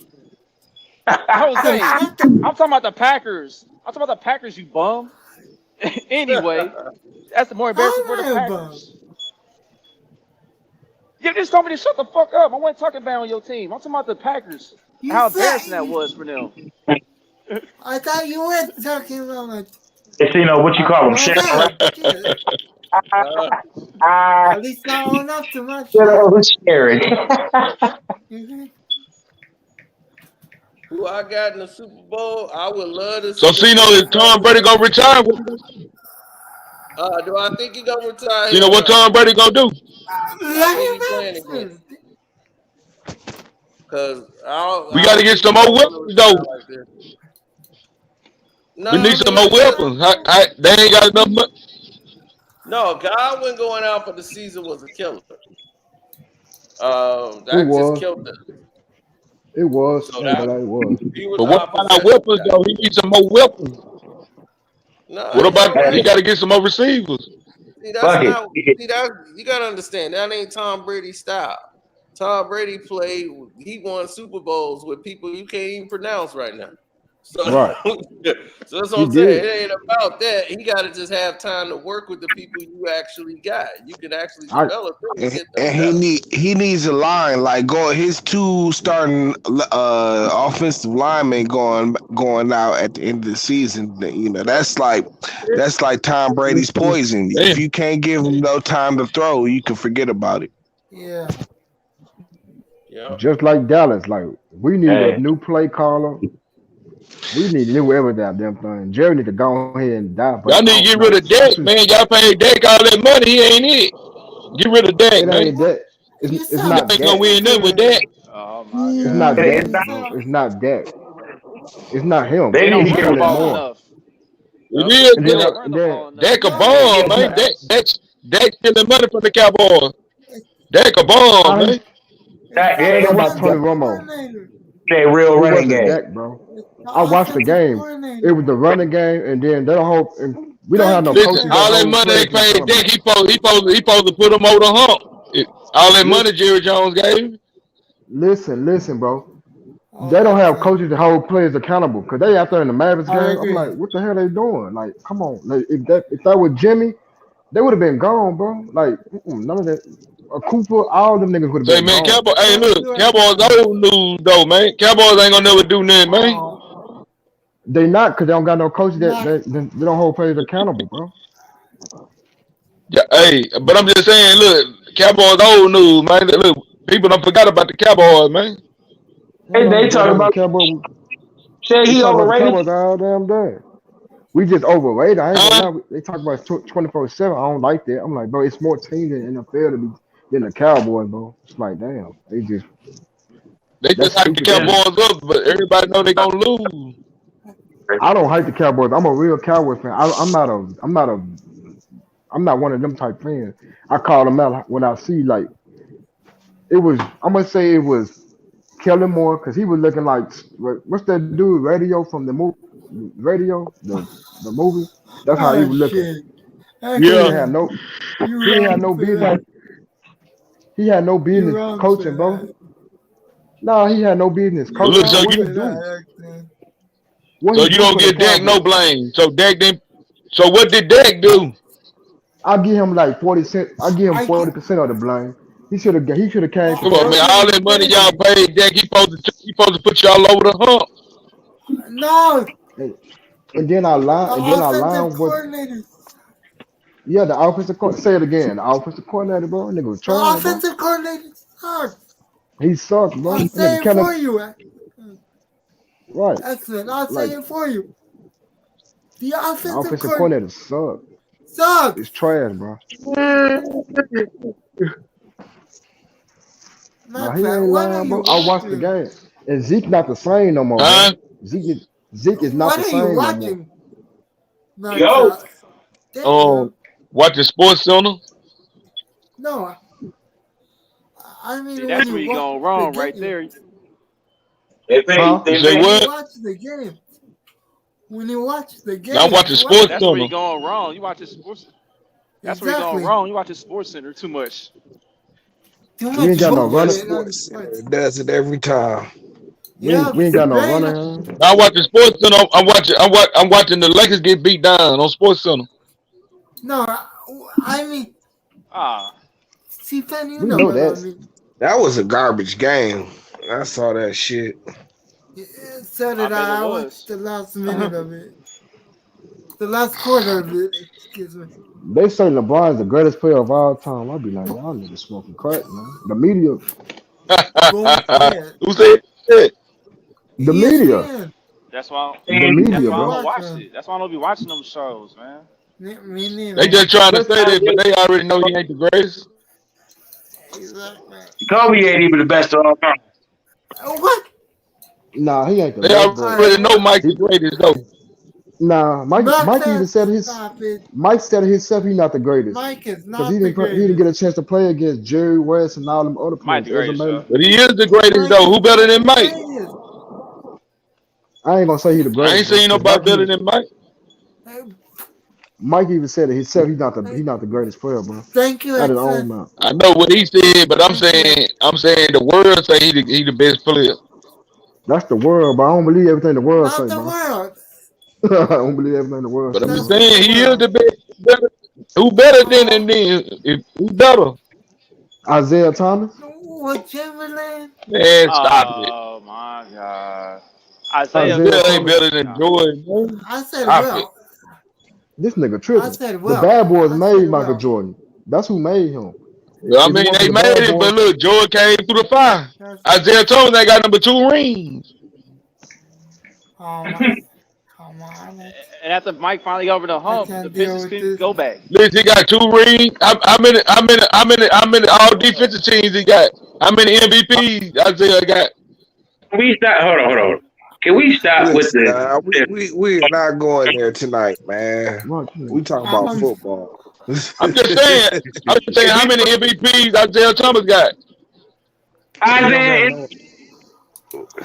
Jose, I'm talking about the Packers. I'm talking about the Packers, you bum. Anyway, that's the more embarrassing for the Packers. You just told me to shut the fuck up. I wasn't talking about on your team. I'm talking about the Packers. How embarrassing that was for them. I thought you were talking about my. What you call them? At least not own up to much. Sharon. Who I got in the Super Bowl, I would love to see. So, Cino, is Tom Brady gonna retire? Do I think he gonna retire? You know what Tom Brady gonna do? Because we got to get some more weapons, though. We need some more weapons. They ain't got enough money. No, Godwin going out for the season was a killer. It That was. just killed it. It was. So But it was. But what about our weapons, though? He needs some more weapons. No, what about he got to get some more receivers? See, that's not. See, that you gotta understand. That ain't Tom Brady's style. Tom Brady played. He won Super Bowls with people you can't even pronounce right now. So, right. So that's what I'm saying. It ain't about that. He got to just have time to work with the people you actually got. You can actually develop them. And he needs a line like going his two starting offensive linemen going out at the end of the season. You know that's like Tom Brady's poison. If you can't give him no time to throw, you can forget about it. Yeah. Just like Dallas, like we need a new play caller. We need to do every damn thing. Jerry need to go ahead and die. Y'all need to get rid of Dak, man. Y'all paid Dak all that money. He ain't it. Get rid of Dak, man. Ain't that. It's not Dak. Ain't gonna win nothing with Dak. Oh my God. It's not Dak. It's not Dak. It's not him. They don't He run the ball enough. It is Dak a bomb, man. Dak stealing money from the Cowboys. Dak a bomb, man. That ain't about Tony Romo. They real running game, Dak, bro. I watched the game. It was the running game, and then they don't hope. And we don't have no coaches. All that money they paid Dak, he supposed to put him over the hump. All that money Jerry Jones gave him. Listen, bro. They don't have coaches to hold players accountable because they out there in the Mavericks game. I'm like, what the hell they doing? Like, come on. Like, if that was Jimmy, they would have been gone, bro. Like, none of that. Cooper, all them niggas would have been man, gone. hey, look, Cowboys old news though, man. Cowboys ain't gonna never do nothing, man. They not because they don't got no coaches that they don't hold players accountable, bro. Yeah, hey, but I'm just saying, look, Cowboys old news, man. Look, people don't forgot about the Cowboys, man. Hey, they talk about Cowboys. He overrated. Cowboys all damn day. We just overrated. I ain't gonna lie. They talk about 24/7. I don't like that. I'm like, bro, it's more teams in the NFL than the Cowboys, bro. It's like, damn, they just hype the Cowboys up, but everybody know they gonna lose. I don't hype the Cowboys. I'm a real Cowboys fan. I'm not one of them type fans. I call them out when I see like it was. I'm gonna say it was Kellen Moore because he was looking like what's that dude Radio from the movie Radio the movie. That's how he was looking. He had no business. He had no business coaching, bro. No, he had no business coaching. Look, so you don't give Dak no blame. So Dak didn't. So what did Dak do? I'll give him like 40 cents. I'll give him 40% of the blame. He should have came. Come on, man! All that money y'all paid Dak, he supposed to put y'all over the hump. No. And then our line was. Yeah, the offensive coordinator. Say it again. The offensive coordinator, bro. Nigga was trying. The offensive coordinator sucks. He sucks, bro. I'll say it for you. Right. Excellent. I'll say it for you. The offensive coordinator sucks. It's trash, bro. Nah, he ain't lying, bro. I watched the game. And Zeke not the same no more. Zeke is not the same no more. Yo. Watching Sports Center. No. I mean, see, that's where you going wrong right there. Say what? When you watch the game. I'm watching Sports Center. That's where you going wrong. You watching Sports. That's where you going wrong. You watching Sports Center too much. We ain't got no runner. It does it every time. We ain't got no runner. I'm watching Sports Center. I'm watching the Lakers get beat down on Sports Center. No, I mean, see, Fan, you know that. I mean. That was a garbage game. I saw that shit. Yeah, so did I. I watched the last minute of it. The last quarter of it. Excuse me. They say LeBron's the greatest player of all time. I'll be like, y'all niggas smoking crack, man. The media. Who said that? The media. ESPN. That's why. The media, That's why I bro. don't watch it. That's why I don't be watching them shows, man. Me neither. They just trying to say that, but they already know he ain't the greatest. Exactly. Kobe ain't even the best of all time. What? Nah, he ain't the They best, bro. already know Mike the greatest though. Nah, Mike even said Stop it. Mike said himself he's not the greatest. Mike is Because not he the didn't greatest. get a chance to play against Jerry West and all them other Mike players. the greatest, But he is the greatest though. Who better than Mike? I ain't gonna say he the I greatest. ain't seen nobody better than Mike. Mike even said it himself. He's not the greatest player, bro. Thank you, Out of the own mouth. I know what he said, but I'm saying the world say he the best player. That's the world, but I don't believe everything the world Not say, the bro. world. I don't believe everything the world But say. I'm bro. saying he is the best. Who better than and then? Who better? Isaiah Thomas. What Timberland? Man, stop it. Oh my God. Isaiah ain't better than Jordan. Man. I said Stop well. it. This nigga tripping. I said The well. Bad Boys I made said Michael well. Jordan. That's who made him. Well, I If it mean, wasn't they the made Bad it, but Boys, look, Jordan came through the fire. Isaiah Thomas ain't got number 2 rings. Oh my. Come on. And after Mike finally got over the hump, can't the deal Pistons with couldn't this. go back. Listen, he got 2 rings. How many all defensive teams he got? How many MVPs Isaiah got? We stop. Hold on. Can we stop with Listen, the? we are not going there tonight, man. We talking about football. I'm just saying how many MVPs Isaiah Thomas got. Isaiah,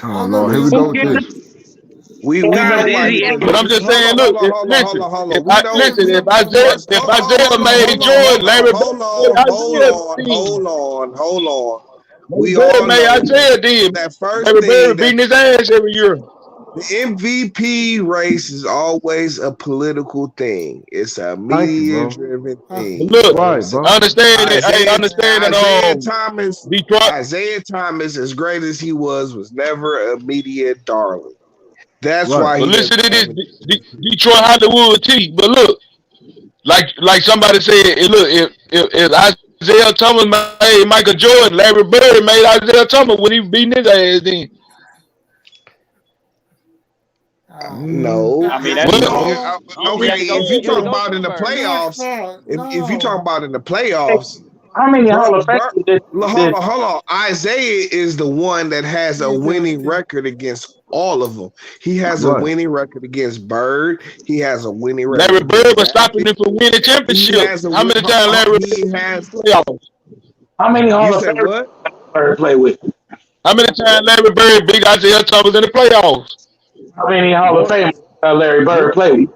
oh Lord, here we go with this. We know Mike. But I'm just saying, look, listen. If Hold Isaiah made Jordan, Larry Bird on. Larry We Bird all made know Isaiah did. that first Larry thing Bird beating his ass every year. the MVP race is always a political thing. It's a media-driven thing. Look, Right, bro. I understand it. I understand Detroit. Isaiah Thomas, as great as he was never a media darling. That's Right. why But he listen to doesn't this, Detroit Hollywood T. But look, like somebody said, look, if Isaiah Thomas made Michael Jordan, Larry Bird made Isaiah Thomas when he was beating his ass then. No. I mean, that's Okay, if you talk about in the playoffs, if you talk about in the playoffs, how many Hall of Famers did? Hold on. Isaiah is the one that has a winning record against all of them. He has a winning record against Bird. He has a winning record. Larry Bird was stopping him from winning championships. How many times Larry has playoffs? How many Hall of Famers Bird play with? How many times Larry Bird beat Isaiah Thomas in the playoffs? How many Hall of Famers Larry Bird play with?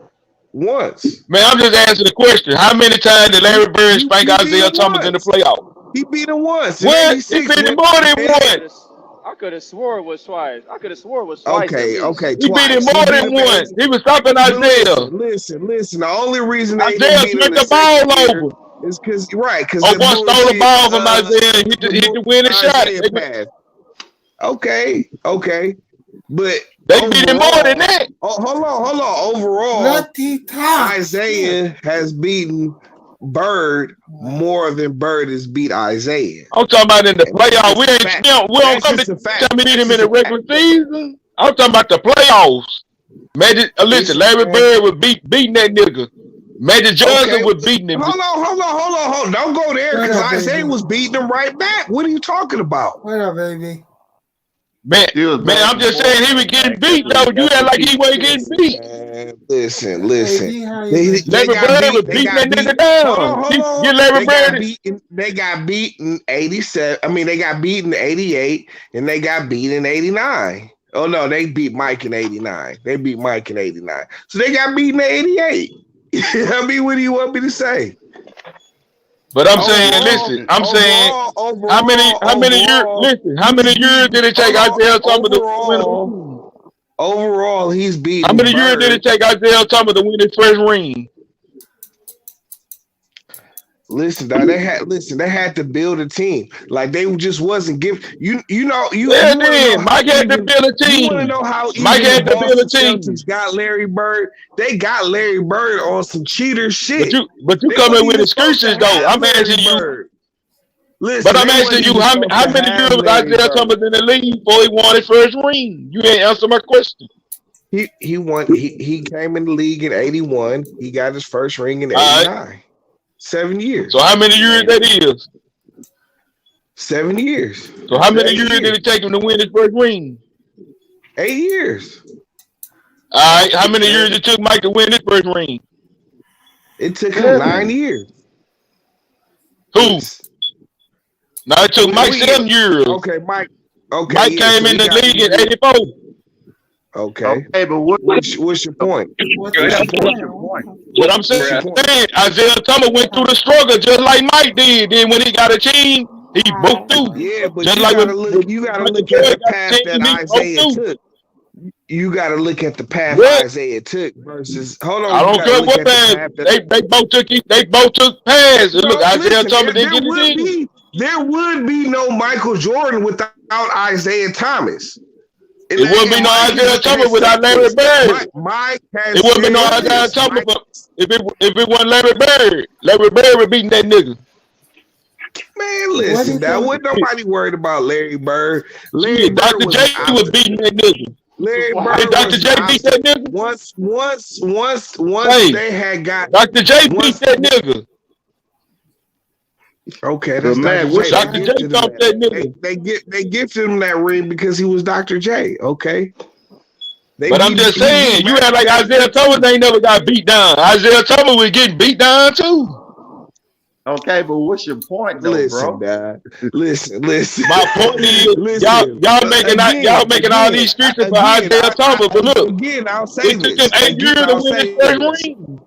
Once. Man, I'm just asking the question. How many times did Larry Bird spank Isaiah Thomas in the playoffs? He beat him once. What? He beat him more than once. I could have swore it was twice. Okay. He beat him more than once. He was stopping Isaiah. Listen. The only reason they Isaiah turned the ball over is because because one stole the ball from Isaiah and hit the winning shot. Okay, but they beat him more than that. Hold on. Overall, Isaiah has beaten Bird more than Bird has beat Isaiah. I'm talking about in the playoffs. We don't come to beat him in the regular season. I'm talking about the playoffs. Listen, Larry Bird was beating that nigga. Magic Johnson was beating him. Hold on. Don't go there because Isaiah was beating him right back. What are you talking about? What up, baby? Man, I'm just saying he was getting beat though. You act like he wasn't getting beat. Listen. Larry Bird was beating that nigga down. Hold Get Larry Bird. They got beaten 87. I mean, they got beaten 88 and they got beaten 89. Oh no, they beat Mike in 89. So they got beaten in 88. I mean, what do you want me to say? But I'm saying, listen. I'm saying, how many years? Listen, how many years did it take Isaiah Thomas to win? Overall, he's beaten. How many years did it take Isaiah Thomas to win his first ring? Listen, they had to build a team. Like they just wasn't giving Mike had to build a team. You want to know how Mike had to build a team. Celtics got Larry Bird. They got Larry Bird on some cheater shit. But you come in with excuses though. I'm asking you. Listen, But I'm asking you, how many years was Isaiah Thomas in the league before he won his first ring? You ain't answer my question. He won. He came in the league in 81. He got his first ring in 89. Right. 7 years. So how many years that is? 7 years. So how many years did it take him to win his first ring? 8 years. All right. How many years it took Mike to win his first ring? It took him 9 years. Who? No, it took Mike 7 years. Okay, Mike. Okay, Mike came in the league in 84. Okay. Hey, but what's your point? What's your point? What I'm saying, Isaiah Thomas went through the struggle just like Mike did. Then when he got a team, he broke through. Yeah, but just you like gotta look. You gotta look at the path that Isaiah took. You gotta look at the path Isaiah took versus. Hold on. I don't care what path. They both took. They both took paths. And look, Isaiah Thomas didn't get it in. There would be no Michael Jordan without Isaiah Thomas. It wouldn't be no Isaiah Thomas without Larry Bird. It wouldn't be no Isaiah Thomas if it wasn't Larry Bird. Larry Bird would beating that nigga. Man, listen, now wasn't nobody worried about Larry Bird. Larry Bird Dr. J was beating that nigga. Larry Bird Dr. J beat that nigga. Once they had got Dr. J beat that nigga. Okay, that's man. Dr. J got that nigga. They gifted him that ring because he was Dr. J. Okay. But I'm just saying, you act like Isaiah Thomas ain't never got beat down. Isaiah Thomas was getting beat down too. Okay, but what's your point, though, bro? Listen. My point is, y'all making all these excuses for Isaiah Thomas. But look, again, I'll say this. It took him 8 years to win his first ring.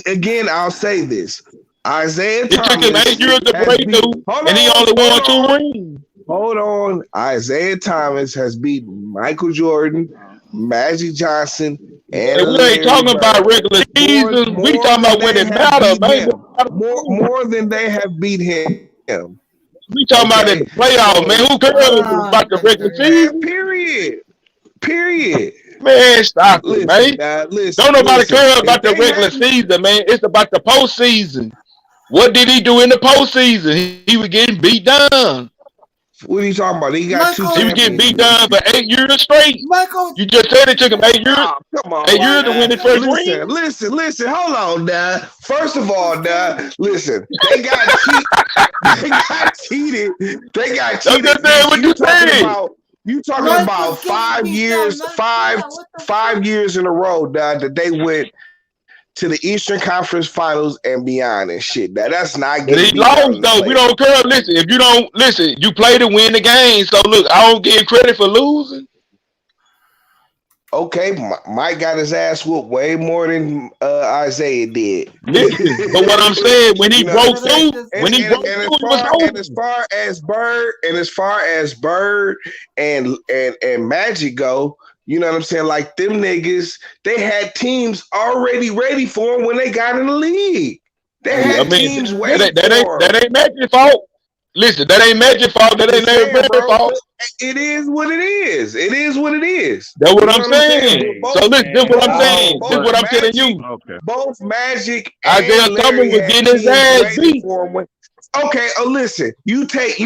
Again, I'll say this. Isaiah Thomas. It took him 8 years to break through, and he only won 2 rings. Hold on. Isaiah Thomas has beat Michael Jordan, Magic Johnson, and we ain't talking about regular season. We talking about when it matters, man. More than they have beat him. We talking about in the playoffs, man. Who cares about the regular season? Period. Man, stop it, man. Don't nobody care about the regular season, man. It's about the postseason. What did he do in the postseason? He was getting beat down. What are you talking about? He was getting beat down for 8 years straight. You just said it took him 8 years. Come on, 8 years to win his first ring. Listen. Hold on, now. First of all, now, listen. They got cheated. They got cheated. I'm just saying what you saying. You talking about 5 years, five years in a row, now, that they went to the Eastern Conference Finals and beyond and shit. That's not getting. He lost though. We don't care. Listen, if you don't listen, you play to win the game. So look, I don't give credit for losing. Okay, Mike got his ass whooped way more than Isaiah did. Listen, but what I'm saying, when he broke through, as far as Bird and Magic go. You know what I'm saying? Like them niggas, they had teams already ready for them when they got in the league. They had teams waiting for them. That ain't Magic's fault. Listen, that ain't Magic's fault. That ain't Larry Bird's fault. It is what it is. It is what it is. That's what I'm saying. So listen, this is what I'm saying. This is what I'm telling you. Okay. Both Magic and Isaiah Thomas was getting his ass beat. Okay, listen. You take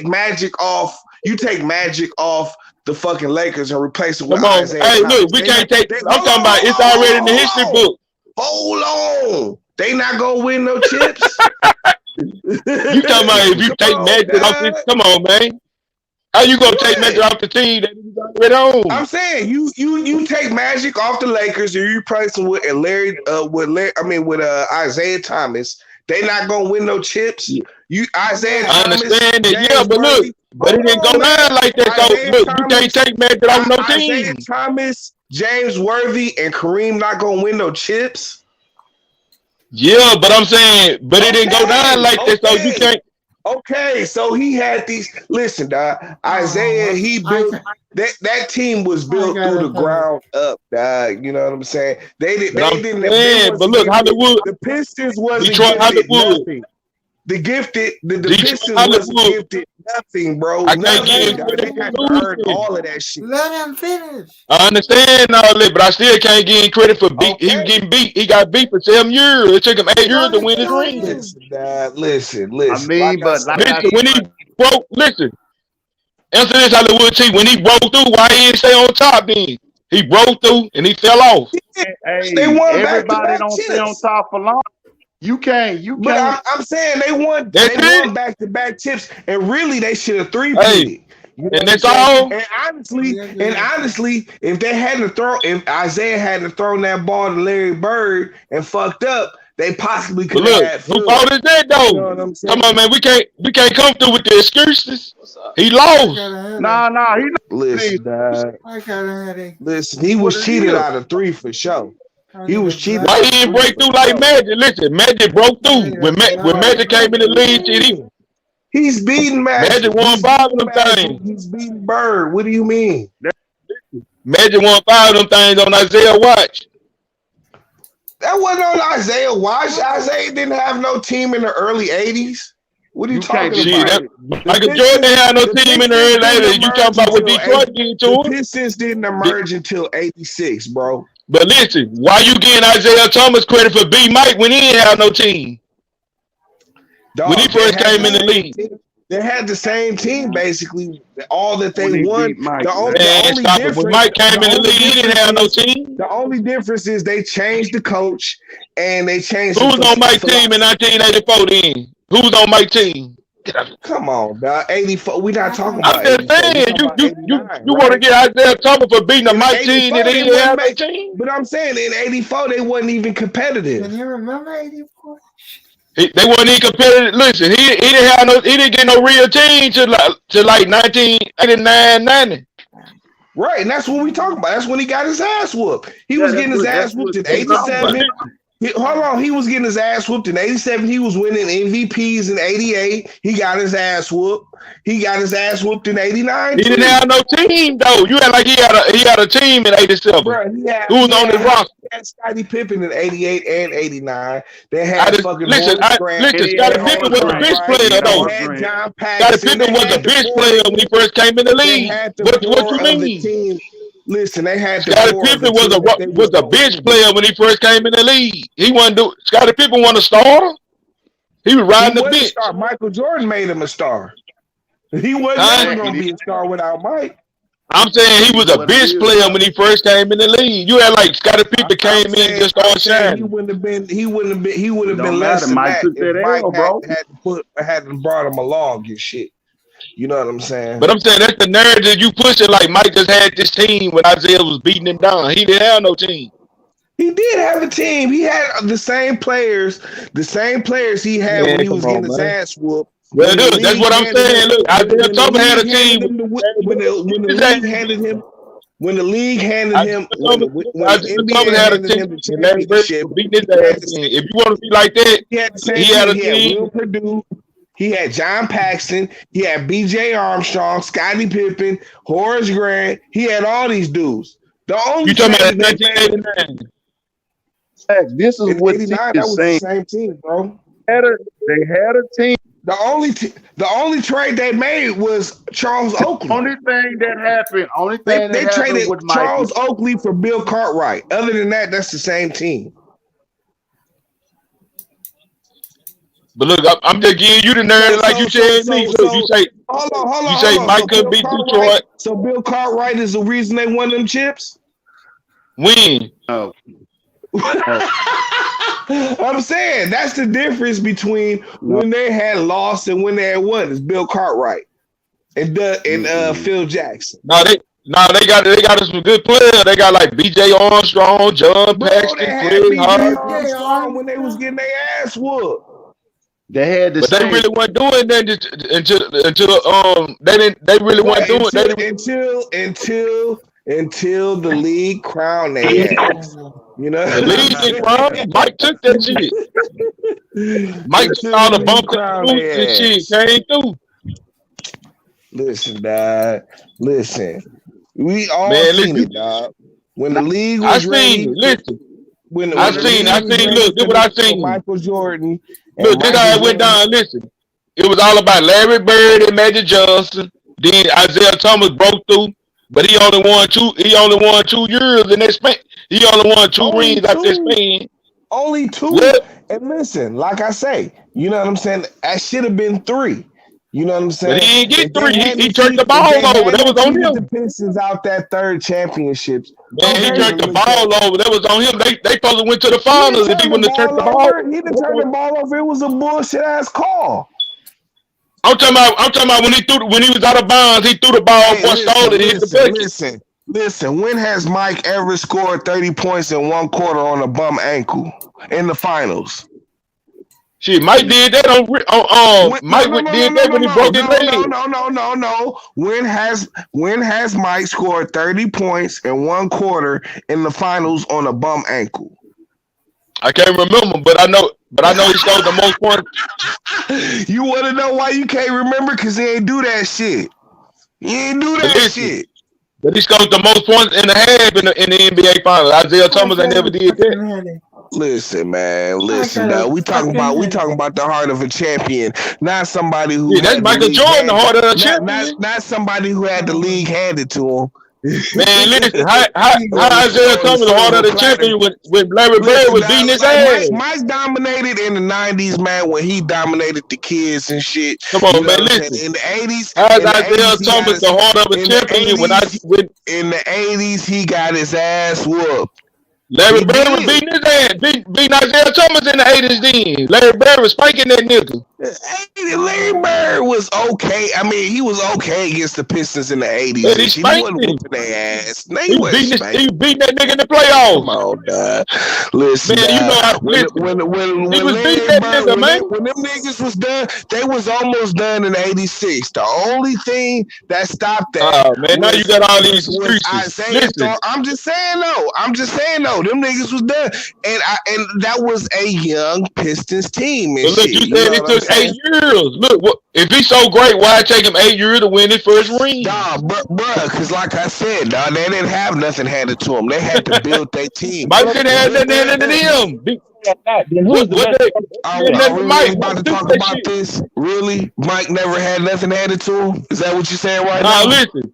Magic off. You take Magic off the fucking Lakers and replace it with Isaiah Thomas. Hey, look, we can't take. I'm talking about it's already in the history book. Hold on. They not gonna win no chips. You talking about if you take Magic off this? Come on, man. How you gonna take Magic off the team that he's already on? I'm saying you take Magic off the Lakers and you replace him with Isaiah Thomas. They not gonna win no chips. Isaiah I Thomas, understand it, yeah, but look, but it didn't go down like that. So look, you can't take Magic off no team. Isaiah Thomas, James Worthy, and Kareem not gonna win no chips. Yeah, but I'm saying, but it didn't go down like that, so you can't. Okay, so he had these. Listen, dog. Isaiah, he built that team was built through the ground up, dog. You know what I'm saying? They didn't. But look, Hollywood. The Pistons wasn't Detroit, Hollywood. nothing. the Detroit Pistons wasn't Hollywood. gifted nothing, bro. I can't Nothing. give Dog. They had to earn all of that shit. Let him finish. I understand all that, but I still can't give him credit for beat. He was getting beat. He got beat for 7 years. It took him 8 years to win his ring. Listen. I mean, but Listen, when he broke, listen. Answer this, Hollywood T. When he broke through, why he didn't stay on top then? He broke through and he fell off. hey, They won everybody back-to-back don't stay on chips. top for long. You can't. But I'm saying they won back-to-back chips, and really they should have three-peated. You know and that's what I'm all. saying? And honestly, if Isaiah hadn't thrown that ball to Larry Bird and fucked up, they possibly could have had. Who fault is that though? You know what I'm saying? Come on, man. We can't come through with the excuses. He lost. Nah. Listen, I got a headache. listen. He was cheated out of 3 for sure. He was cheated. Why he didn't break through like Magic? Listen, Magic broke through. When Magic came in the league, he's beating Magic. Magic won 5 of them things. He's beating Bird. What do you mean? Magic won 5 of them things on Isaiah watch. That wasn't on Isaiah watch. Isaiah didn't have no team in the early 80s. What are you talking about? Michael Jordan didn't have no team in the early 80s. You talking about what Detroit did to him? The Pistons didn't emerge until 86, bro. But listen, why you getting Isaiah Thomas credit for B Mike when he didn't have no team? Dog, when he first came in the league. They had the same team, basically. All that they won. The only difference, when Mike came in the league, he didn't have no team. The only difference is they changed the coach and they changed. Who was on Mike's team in 1984 then? Who was on Mike's team? Come on, dog. 84. We're not talking about. I'm just saying, you want to get Isaiah Thomas for beating the Mike team and they didn't have no team? But I'm saying in 84 they wasn't even competitive. Can you remember 84? They wasn't even competitive. Listen, he didn't get no real team till like 1989, 90. Right, and that's what we talking about. That's when he got his ass whooped. He was getting his ass whooped in 87. He was getting his ass whooped in 87. He was winning MVPs in 88. He got his ass whooped. He got his ass whooped in 89. He didn't have no team though. You had like he had a team in 87. Bro, who was on his roster? He had Scottie Pippen in 88 and 89. They had Scottie Pippen was a bench player though. Scottie Pippen was a bench player when he first came in the league. What you mean? Listen, they had Scottie Pippen was a bench player when he first came in the league. Scottie Pippen wasn't a starter. He was riding the bench. Michael Jordan made him a star. He wasn't going to be a star without Mike. I'm saying he was a bench player when he first came in the league. You had like Scottie Pippen came in and just started shining. He would have been less than Mike that if Mike bro. hadn't brought him along and shit. You know what I'm saying? But I'm saying that's the narrative you pushing. Like Mike just had this team when Isaiah was beating him down. He didn't have no team. He did have a team. He had the same players he had when he was getting his ass whooped. Well, look, that's what I'm saying. Look, Isaiah Thomas had a team. When the league handed him, when NBA handed him the championship, if you want to be like that, he had a team. He had Will Perdue. He had John Paxson. He had B.J. Armstrong, Scottie Pippen, Horace Grant. He had all these dudes. The only you talking about 1989? This is what that was the same team, bro. They had a team. The only trade they made was Charles Oakley. Only thing that happened. They traded Charles Oakley for Bill Cartwright. Other than that, that's the same team. But look, I'm just giving you the narrative like you said me. Look, you say Mike couldn't beat Detroit. So Bill Cartwright is the reason they won them chips? When? Oh. I'm saying that's the difference between when they had lost and when they had won. It's Bill Cartwright and Phil Jackson. No, they got some good players. They got like B.J. Armstrong, John Paxson, B.J. Armstrong when they was getting their ass whooped. They had the but they really weren't doing that until they really weren't doing that until the league crowned their ass. You know, the league didn't crown. Mike took that shit. Mike took all the bump and shit came through. Listen, dog. Listen, we all seen it, dog. When the league was ready, listen. I seen. Look, look what I seen. Michael Jordan Look, this how it went down. Listen, it was all about Larry Bird and Magic Johnson. Then Isaiah Thomas broke through, but he only won 2 years in that span. He only won 2 rings after that span. Only 2. What? And listen, like I say, you know what I'm saying? That should have been 3. You know what I'm saying? But he didn't get 3. He turned the ball over. That was on him. The Pistons out that 3rd championships. Man, he turned the ball over. That was on him. They supposed to went to the finals if he wouldn't have turned the ball over. He didn't turn the ball over. It was a bullshit ass call. I'm talking about when he was out of bounds, he threw the ball one stole and hit the bucket. Listen. When has Mike ever scored 30 points in 1 quarter on a bum ankle in the finals? Shit, Mike did that on Mike did that when he broke his leg. No. When has Mike scored 30 points in 1 quarter in the finals on a bum ankle? I can't remember, but I know he scored the most points. You want to know why you can't remember? Because he ain't do that shit. He ain't do that shit. But he scored the most points in the half in the NBA finals. Isaiah Thomas ain't never did that. Listen, man. Now we talking about the heart of a champion, not somebody who. Yeah, that's Michael Jordan, the heart of a champion. Not somebody who had the league handed to him. Man, listen, how Isaiah Thomas the heart of the champion when Larry Bird was beating his ass? Mike dominated in the 90s, man, when he dominated the kids and shit. Come on, man, listen. In the 80s, how's Isaiah Thomas the heart of a champion in the 80s, he got his ass whooped. Larry Bird was beating his ass, beating Isaiah Thomas in the 80s then. Larry Bird was spanking that nigga. Larry Bird was okay. I mean, he was okay against the Pistons in the 80s. But he wasn't whooping their ass. He beating that nigga in the playoffs. Come on, dog. Listen, man, you know how when he was beating that nigga, man. When them niggas was done, they was almost done in 86. The only thing that stopped that. Oh, man, now you got all these excuses. I'm just saying though. Them niggas was done, and that was a young Pistons team. And but look, shit, you said it took 8 years. Look, if he's so great, why take him 8 years to win his first ring? Nah, bruh, because like I said, dog, they didn't have nothing handed to them. They had to build their team. Mike didn't have nothing handed to them. Are we really about to talk about this? Really? Mike never had nothing handed to him? Is that what you're saying right now? Listen.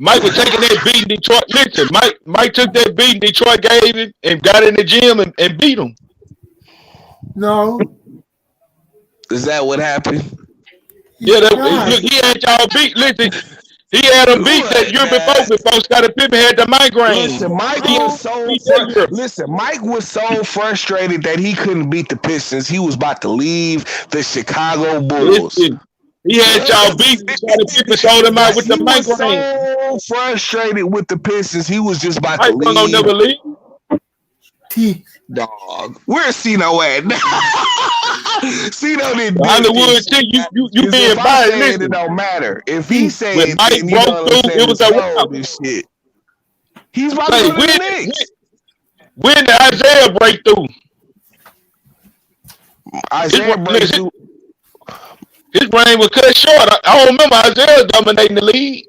Mike was taking that beating Detroit. Listen, Mike took that beating Detroit gave him and got in the gym and beat him. No. Is that what happened? Yeah, he had y'all beat. Listen, he had him beat that year before Scottie Pippen had the migraine. Listen, Mike was so frustrated that he couldn't beat the Pistons. He was about to leave the Chicago Bulls. Listen, he had y'all beat. Scottie Pippen showed him out with the migraine. So frustrated with the Pistons, he was just about to leave. Mike don't never leave. Dog, where's Cino at? Cino didn't. Hollywood, you being biased. It don't matter if he said when Mike broke through. It was a shit. He's about to go to the Knicks. When did Isaiah break through? Isaiah break through. His brain was cut short. I don't remember Isaiah dominating the league.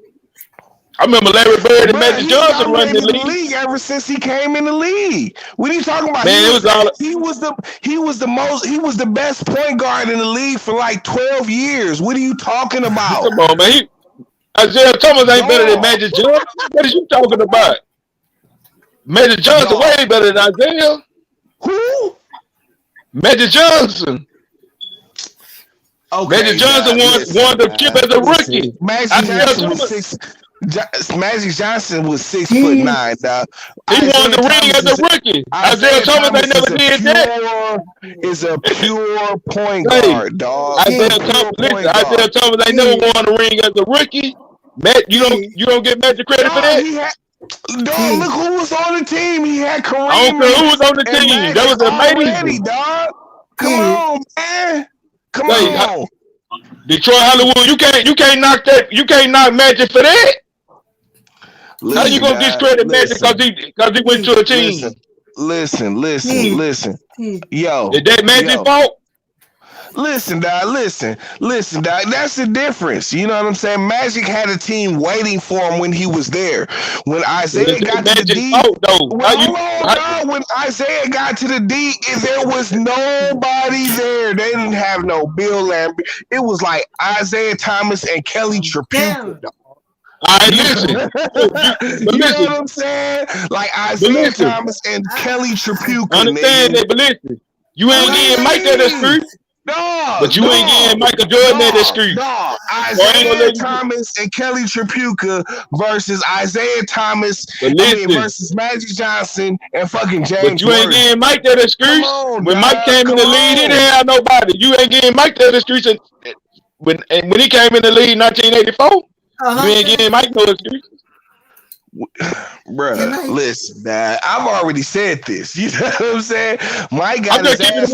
I remember Larry Bird and Magic Johnson running the league ever since he came in the league. What are you talking about? Man, he was the best point guard in the league for like 12 years. What are you talking about? Come on, man. Isaiah Thomas ain't better than Magic Johnson. What are you talking about? Magic Johnson way better than Isaiah. Who? Magic Johnson. Okay, Magic Johnson won the chip as a rookie. Magic Johnson was 6'9", dog. He won the ring as a rookie. Isaiah Thomas ain't never did that. Is a pure point guard, dog. Isaiah Thomas ain't never won the ring as a rookie. Matt, you don't get Magic credit for that. Dog, look who was on the team. He had Kareem. I don't care who was on the team. That was amazing, dog. Come on, man. Come on. Detroit Hollywood, you can't knock that. You can't knock Magic for that. Listen, how you gonna discredit Magic because he went to a team? Listen. Yo, is that Magic's fault? Listen, dog. Listen, dog. That's the difference. You know what I'm saying? Magic had a team waiting for him when he was there. When Isaiah got to the D, when Isaiah got to the D, there was nobody there. They didn't have no Bill Lambert. It was like Isaiah Thomas and Kelly Tripucka. All right, listen. You know what I'm saying? Like Isaiah Thomas and Kelly Tripucka. Understand that, but listen. You ain't getting Mike at the street. No, but you ain't getting Michael Jordan at the street. No, Isaiah Thomas and Kelly Tripucka versus Isaiah Thomas versus Magic Johnson and fucking James. But you ain't getting Mike at the streets. When Mike came in the league, he didn't have nobody. You ain't getting Mike at the streets. When he came in the league in 1984, you ain't getting Mike at the streets. Bruh, listen, man. I've already said this. You know what I'm saying? Mike got his ass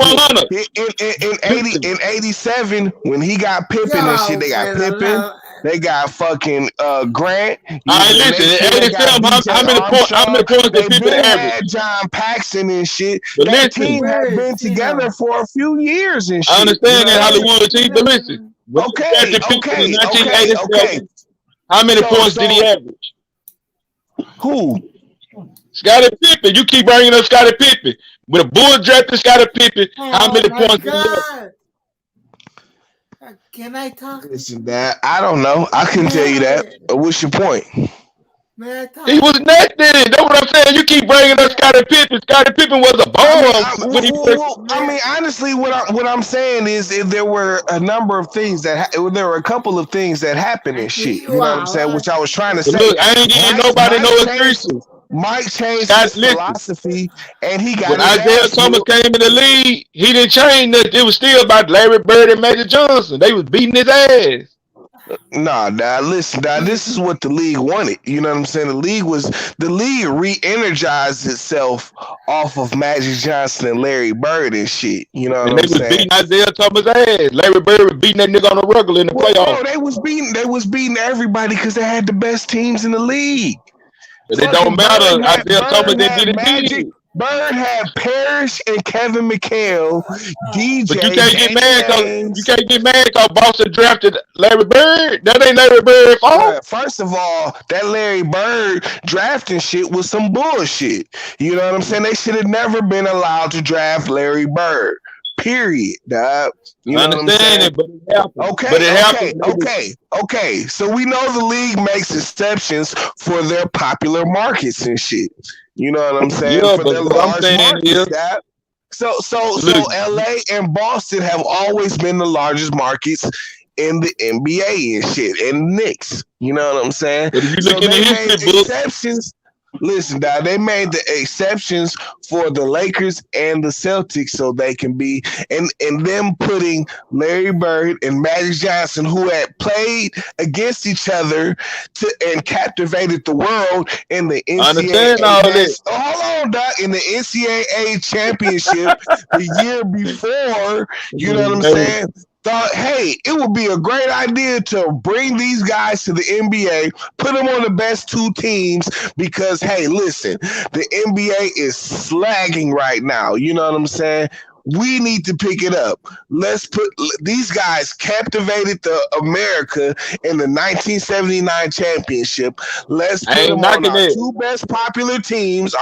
in 87 when he got Pippen and shit. They got Pippen. They got fucking Grant. All right, listen. How many points did Pippen average? John Paxson and shit. That team has been together for a few years and shit. I understand that Hollywood team, but listen. Okay. How many points did he average? Who? Scottie Pippen. You keep bringing up Scottie Pippen. When a Bull drafted Scottie Pippen, how many points did he have? Can I talk? Listen, Dad, I don't know. I couldn't tell you that. What's your point? He was nothing. That's what I'm saying. You keep bringing up Scottie Pippen. Scottie Pippen was a bomb. I mean, honestly, what I'm saying is, if there were a number of things there were a couple of things that happened and shit. You know what I'm saying? Which I was trying to say. Look, I ain't getting nobody no excuses. Mike changed his philosophy, and he got. When Isaiah Thomas came in the league, he didn't change nothing. It was still about Larry Bird and Magic Johnson. They was beating his ass. Nah, listen, this is what the league wanted. You know what I'm saying? The league re-energized itself off of Magic Johnson and Larry Bird and shit. You know what I'm saying? They was beating Isaiah Thomas' ass. Larry Bird was beating that nigga on the regular in the playoffs. No, they was beating everybody because they had the best teams in the league. But it don't matter. Isaiah Thomas didn't get it. Bird had Parrish and Kevin McHale, DJ. But you can't get mad because Boston drafted Larry Bird. That ain't Larry Bird's fault. First of all, that Larry Bird drafting shit was some bullshit. You know what I'm saying? They should have never been allowed to draft Larry Bird. Period, dog. You know what I'm saying? But it happened. Okay. So we know the league makes exceptions for their popular markets and shit. You know what I'm saying? Yeah, for their large markets, dog. So LA and Boston have always been the largest markets in the NBA and shit, and Knicks. You know what I'm saying? But if you look in the history book, exceptions. Listen, dog, they made the exceptions for the Lakers and the Celtics so they can be, and them putting Larry Bird and Magic Johnson, who had played against each other and captivated the world in the NCAA. I understand all this. Hold on, dog. In the NCAA championship the year before, you know what I'm saying? Thought, hey, it would be a great idea to bring these guys to the NBA, put them on the best two teams because, hey, listen, the NBA is slagging right now. You know what I'm saying? We need to pick it up. Let's put these guys captivated America in the 1979 championship. Let's put them on our two most popular teams,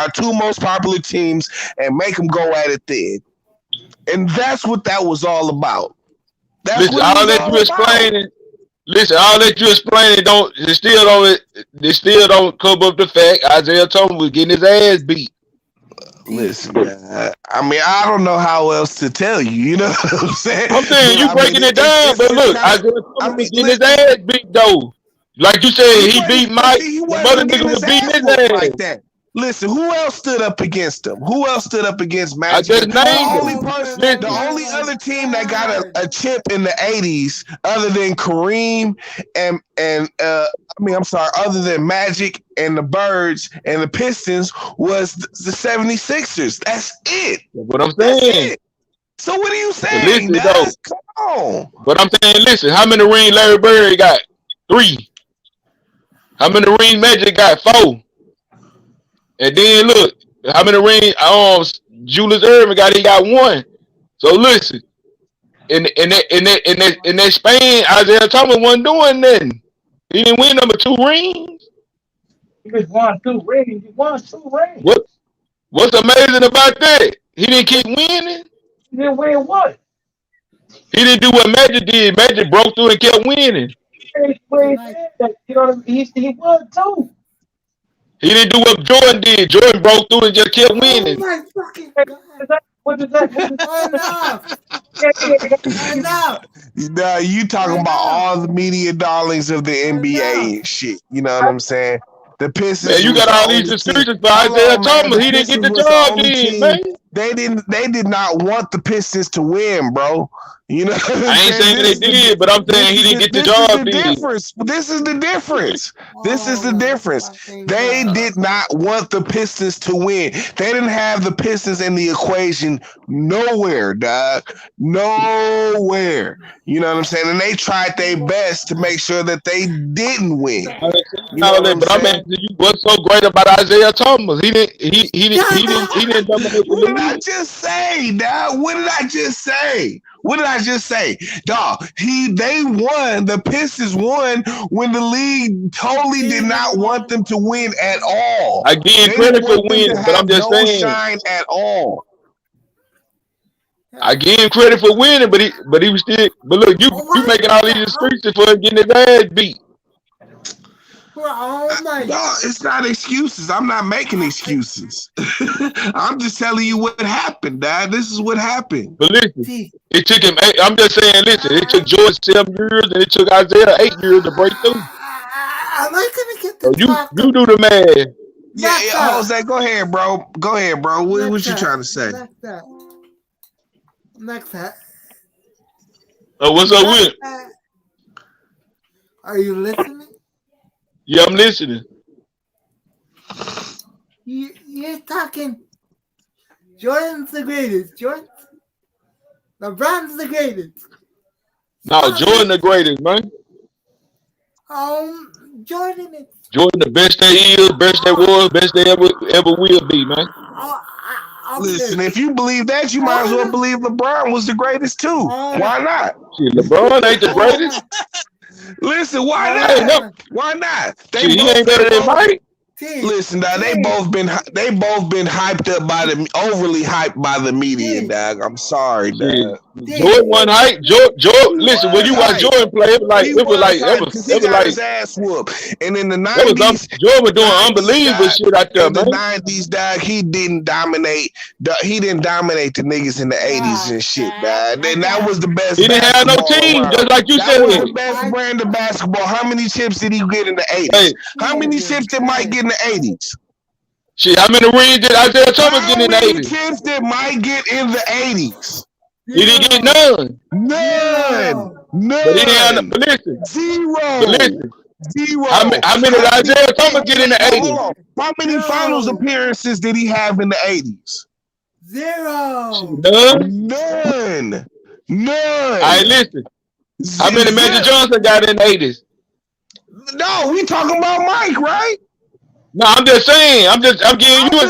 and make them go at it then. And that's what that was all about. Listen, all that you explaining. Listen, all that you explaining they still don't cover up the fact Isaiah Thomas was getting his ass beat. Listen, man, I mean, I don't know how else to tell you. You know what I'm saying? I'm saying you breaking it down, but look, Isaiah Thomas was getting his ass beat though. Like you said, he beat Mike. Mother nigga was beating his ass like that. Listen, who else stood up against him? Who else stood up against Magic? I just named the only other team that got a chip in the 80s, other than Kareem other than Magic and the Birds and the Pistons, was the 76ers. That's it. That's what I'm saying. So what are you saying? Listen, come on. But I'm saying, listen, how many rings Larry Bird got? 3. How many rings Magic got? 4. And then look, how many rings Julius Erving got? He got 1. So listen, in that span, Isaiah Thomas wasn't doing nothing. He didn't win number 2 rings. He just won 2 rings. He won 2 rings. What's amazing about that? He didn't keep winning. He didn't win what? He didn't do what Magic did. Magic broke through and kept winning. He won 2. He didn't do what Jordan did. Jordan broke through and just kept winning. Oh my fucking God. What is that? Enough. Now you talking about all the media darlings of the NBA and shit. You know what I'm saying? The Pistons. Man, you got all these excuses for Isaiah Thomas. He didn't get the job done, man. They did not want the Pistons to win, bro. You know, I ain't saying they did, but I'm saying he didn't get the job done. This is the difference. This is the difference. They did not want the Pistons to win. They didn't have the Pistons in the equation nowhere, dog. Nowhere. You know what I'm saying? And they tried their best to make sure that they didn't win. You know but I'm asking you, what's so great about Isaiah Thomas? He didn't dominate. What did I just say, dog? What did I just say? What did I just say? Dog, they won. The Pistons won when the league totally did not want them to win at all. I give credit for winning, but I'm just saying. Shine at all. I give him credit for winning, but he was still. But look, you making all these excuses for him getting his ass beat. Oh my No, it's not excuses. I'm not making excuses. I'm just telling you what happened, Dad. This is what happened. But listen, it took him. I'm just saying, listen, it took George 7 years and it took Isaiah 8 years to break through. Am I gonna get the you do the math. Yeah, Jose, go ahead, bro. Go ahead, bro. What you trying to say? Next that. Oh, what's up with? Are you listening? Yeah, I'm listening. You're talking. Jordan's the greatest. LeBron's the greatest. No, Jordan the greatest, man. Jordan is. Jordan the best they is, best they was, best they ever will be, man. Listen, if you believe that, you might as well believe LeBron was the greatest too. Why not? Shit, LeBron ain't the greatest. Listen, why not? Why not? He ain't better than Mike. Listen, dog, they both been hyped up by overly hyped by the media, dog. I'm sorry, dog. Jordan won hype. Jordan, listen, when you watch Jordan play, it was like his ass whooped. And in the 90s, Jordan was doing unbelievable shit out there, man. In the 90s, dog, he didn't dominate the niggas in the 80s and shit, dog. And that was the best. He didn't have no team, just like you said. That was the best brand of basketball. How many chips did he get in the 80s? Hey. How many chips did Mike get in the 80s? Shit, how many rings did Isaiah Thomas get in the 80s? How many chips did Mike get in the 80s? He didn't get none. None. But he didn't have but listen. Zero. But listen. Zero. How many did Isaiah Thomas get in the 80s? How many finals appearances did he have in the 80s? Zero. None. All right, listen. How many Magic Johnson got in the 80s? No, we talking about Mike, right? No, I'm just saying. I'm giving you the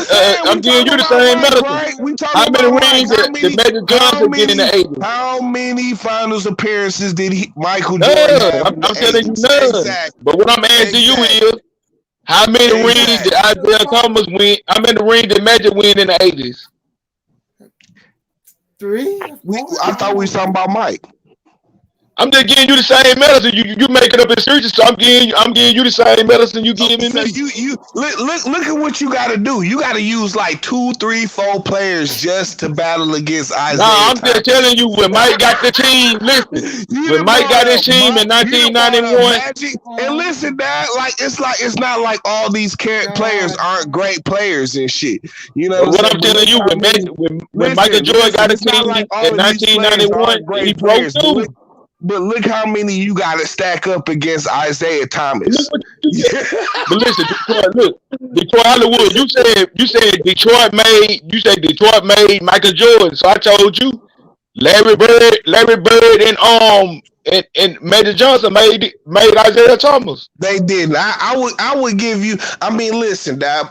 same medicine. Right? How many rings did Magic Johnson get in the 80s? How many finals appearances did Michael Jordan have? I'm telling you none. Exactly. But what I'm asking you is, how many rings did Isaiah Thomas win? How many rings did Magic win in the 80s? 3. I thought we was talking about Mike. I'm just giving you the same medicine. You making up excuses, so I'm giving you the same medicine you giving me. You look at what you got to do. You got to use like 2, 3, 4 players just to battle against Isaiah. No, I'm just telling you when Mike got the team. Listen, when Mike got his team in 1991. And listen, Dad, it's not like all these players aren't great players and shit. You know what I'm telling you? When Michael Jordan got a team in 1991, he broke through. But look how many you got to stack up against Isaiah Thomas. But listen, Detroit Hollywood. You said Detroit made Michael Jordan. So I told you Larry Bird, and Magic Johnson made Isaiah Thomas. They didn't. I would give you. I mean, listen, the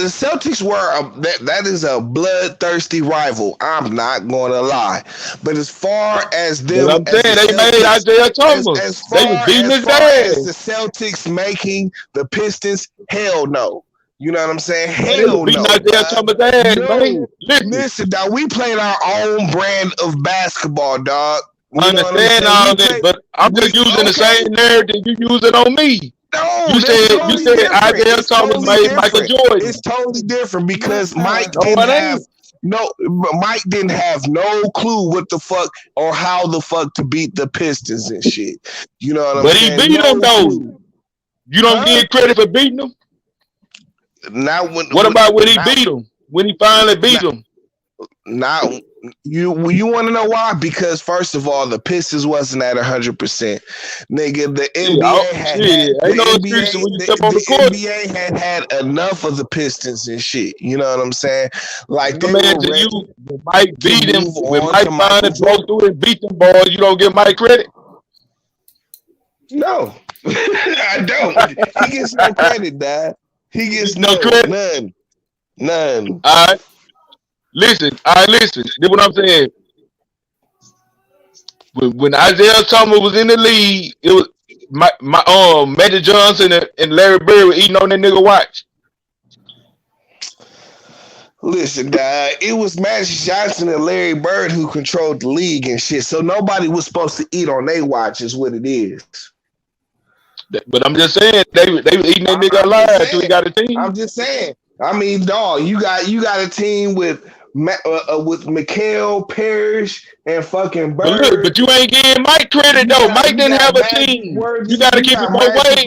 Celtics were that is a bloodthirsty rival. I'm not going to lie, but as far as them, I'm saying they made Isaiah Thomas. They was beating his ass. As the Celtics making the Pistons, hell no. You know what I'm saying? Hell no. Isaiah Thomas ass, man. Listen, dog. We played our own brand of basketball, dog. I understand all that, but I'm just using the same narrative you using on me. No, you said Isaiah Thomas made Michael Jordan. It's totally different because Mike didn't have no clue what the fuck or how the fuck to beat the Pistons and shit. You know what I'm saying? But he beat them though. You don't get credit for beating them. What about when he beat them? When he finally beat them? Now you want to know why? Because first of all, the Pistons wasn't at 100%. Nigga, the NBA had enough of the Pistons and shit. You know what I'm saying? Like they Mike beat him when Mike finally broke through and beat them boys. You don't give Mike credit? No, I don't. He gets no credit, Dad. He gets no credit. None. All right. Listen. This is what I'm saying. When Isaiah Thomas was in the league, it was my Magic Johnson and Larry Bird were eating on that nigga watch. Listen, it was Magic Johnson and Larry Bird who controlled the league and shit. So nobody was supposed to eat on their watch, is what it is. But I'm just saying they were eating that nigga alive until he got a team. I'm just saying. I mean, dog, you got a team with Mikal, Parrish, and fucking Bird. But you ain't giving Mike credit though. Mike didn't have a team. You got to keep it both ways.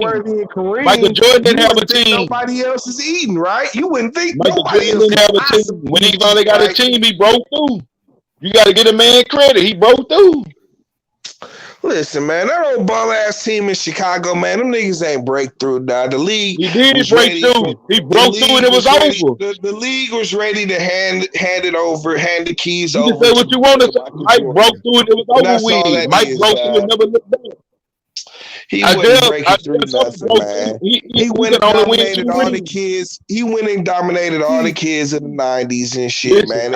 Michael Jordan didn't have a team. Nobody else is eating, right? You wouldn't think Michael nobody Jordan didn't have a team. When he finally got a team, he broke through. You got to give a man credit. He broke through. Listen, man, that old bum ass team in Chicago, man, them niggas ain't breakthrough, dog. The league, he did break through. He broke through and it was over. The league was ready to hand it over, hand the keys over. You can say what you want to say. Mike broke through and it was over with. Mike broke through and never looked back. He wouldn't break it through nothing, man. He went and dominated all the kids. He went and dominated all the kids in the 90s and shit, man.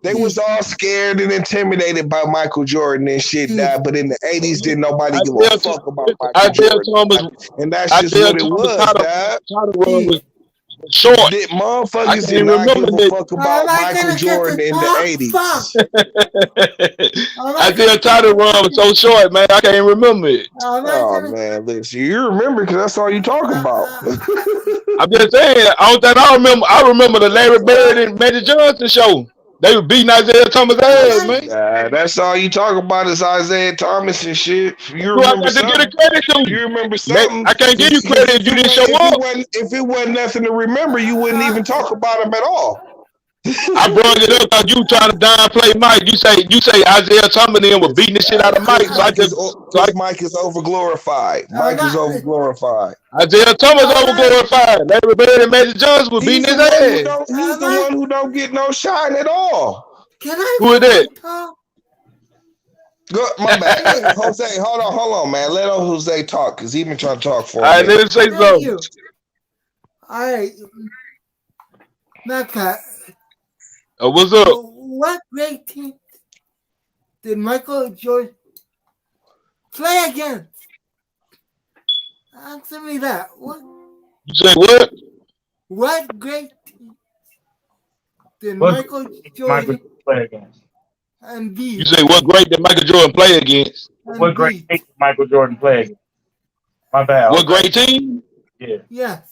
They was all scared and intimidated by Michael Jordan and shit, but in the 80s, didn't nobody give a fuck about Michael Jordan. And that's just what it was, dad. Short. Motherfuckers did not give a fuck about Michael Jordan in the 80s. Isaiah title run was so short, man. I can't remember it. Oh, man, listen. You remember because that's all you talking about. I'm just saying. I remember the Larry Bird and Magic Johnson show. They were beating Isaiah Thomas' ass, man. That's all you talk about is Isaiah Thomas and shit. You remember something? You remember something? I can't give you credit if you didn't show up. If it wasn't nothing to remember, you wouldn't even talk about him at all. I brought it up because you trying to downplay Mike. You say Isaiah Thomas and them were beating the shit out of Mike. Mike is overglorified. Mike is overglorified. Isaiah Thomas overglorified. Larry Bird and Magic Johnson were beating his ass. He's the one who don't get no shine at all. Who is that? Good, my bad. Jose, hold on, man. Let Jose talk because he's been trying to talk for me. All right, let him say something. All right. Not what's up? What great team did Michael Jordan play against? Answer me that. What? You say what? What great team did Michael Jordan play against? And beat? You say what great did Michael Jordan play against? What great team did Michael Jordan play against? My bad. What great team? Yeah. Yes.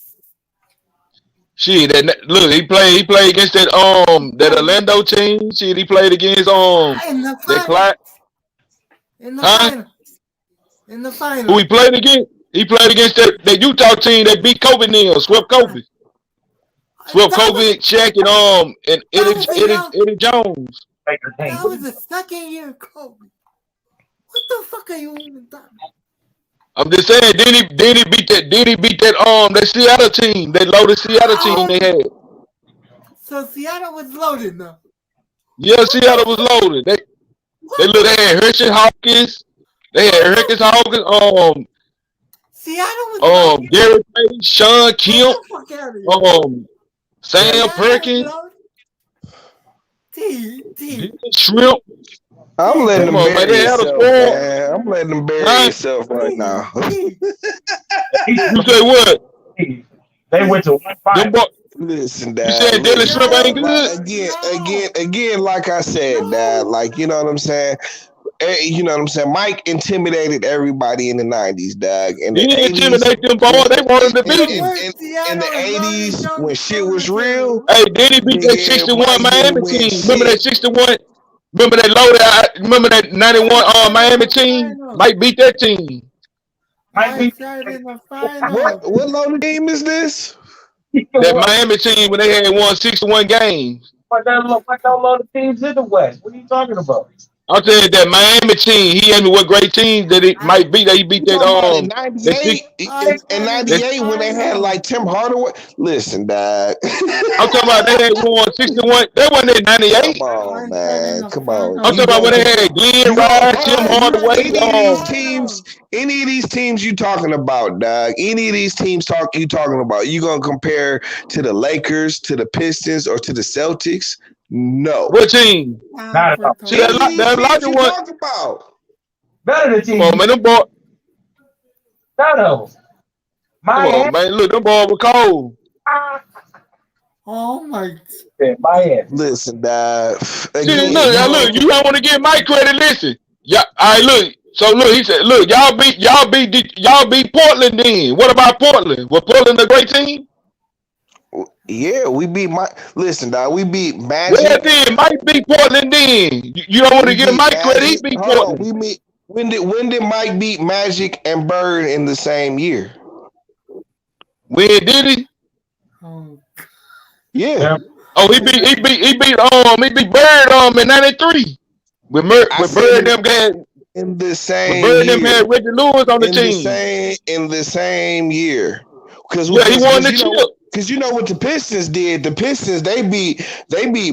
Shit, look, he played against that Orlando team. Shit, he played against that Clyde. In the final. Who he played against? He played against that Utah team that beat Kobe Neal, swept Kobe. Swept Kobe, Shaq, and Eddie Jones. That was the second year Kobe. What the fuck are you even talking about? I'm just saying, did he beat that Seattle team, that loaded Seattle team they had. So Seattle was loaded now. Yeah, Seattle was loaded. They had Hershey Hawkins. They had Hershey Hawkins. Seattle was loaded. Gary Payton, Sean Kemp. Fuck out of here. Sam Perkins. Shrimp. I'm letting them on, bury yourself, man. I'm letting them bury yourself right now. You say what? They went to 1-5. Listen, Dad. You said Dylan Shrimp ain't good? Again, like I said, Dad, like, you know what I'm saying? You know what I'm saying? Mike intimidated everybody in the 90s, Dog. He didn't intimidate them boys. They wanted to beat him. In the 80s, when shit was real. Hey, then he beat that 61 Miami team. Remember that 61? Remember that loaded? Remember that 91 Miami team? Mike beat that team. What loaded team is this? That Miami team when they had won 61 games. What loaded teams in the West? What are you talking about? I'm saying that Miami team, he asked me what great teams that it might beat. He beat that in 98 when they had like Tim Hardaway. Listen, Dad. I'm talking about they had won 61. That wasn't in 98. Come on, man. Come on. I'm talking about when they had Glenn Rice, Tim Hardaway. Any of these teams you talking about, Dog? Any of these teams you talking about? You gonna compare to the Lakers, to the Pistons, or to the Celtics? No. What team? Not at all. See, that larger one. Talk about Better than team. Come on, man. Them boys. None of them. Come on, man. Look, them boys were cold. Oh my! Miami. Listen, Dad. See, look. You don't want to give Mike credit. Listen, yeah. All right, look. So look, he said, look, y'all beat Portland. Then what about Portland? Was Portland a great team? Yeah, we beat Mike. Listen, dog, we beat Magic. Well, then Mike beat Portland. Then you don't want to give Mike credit. He beat Portland. When did Mike beat Magic and Bird in the same year? When did he? Yeah. Oh, he beat Bird in '93. With Bird them guys in the same. Bird them had Reggie Lewis on the team. In the same year. Because he won the chip. Because you know what the Pistons did? The Pistons they beat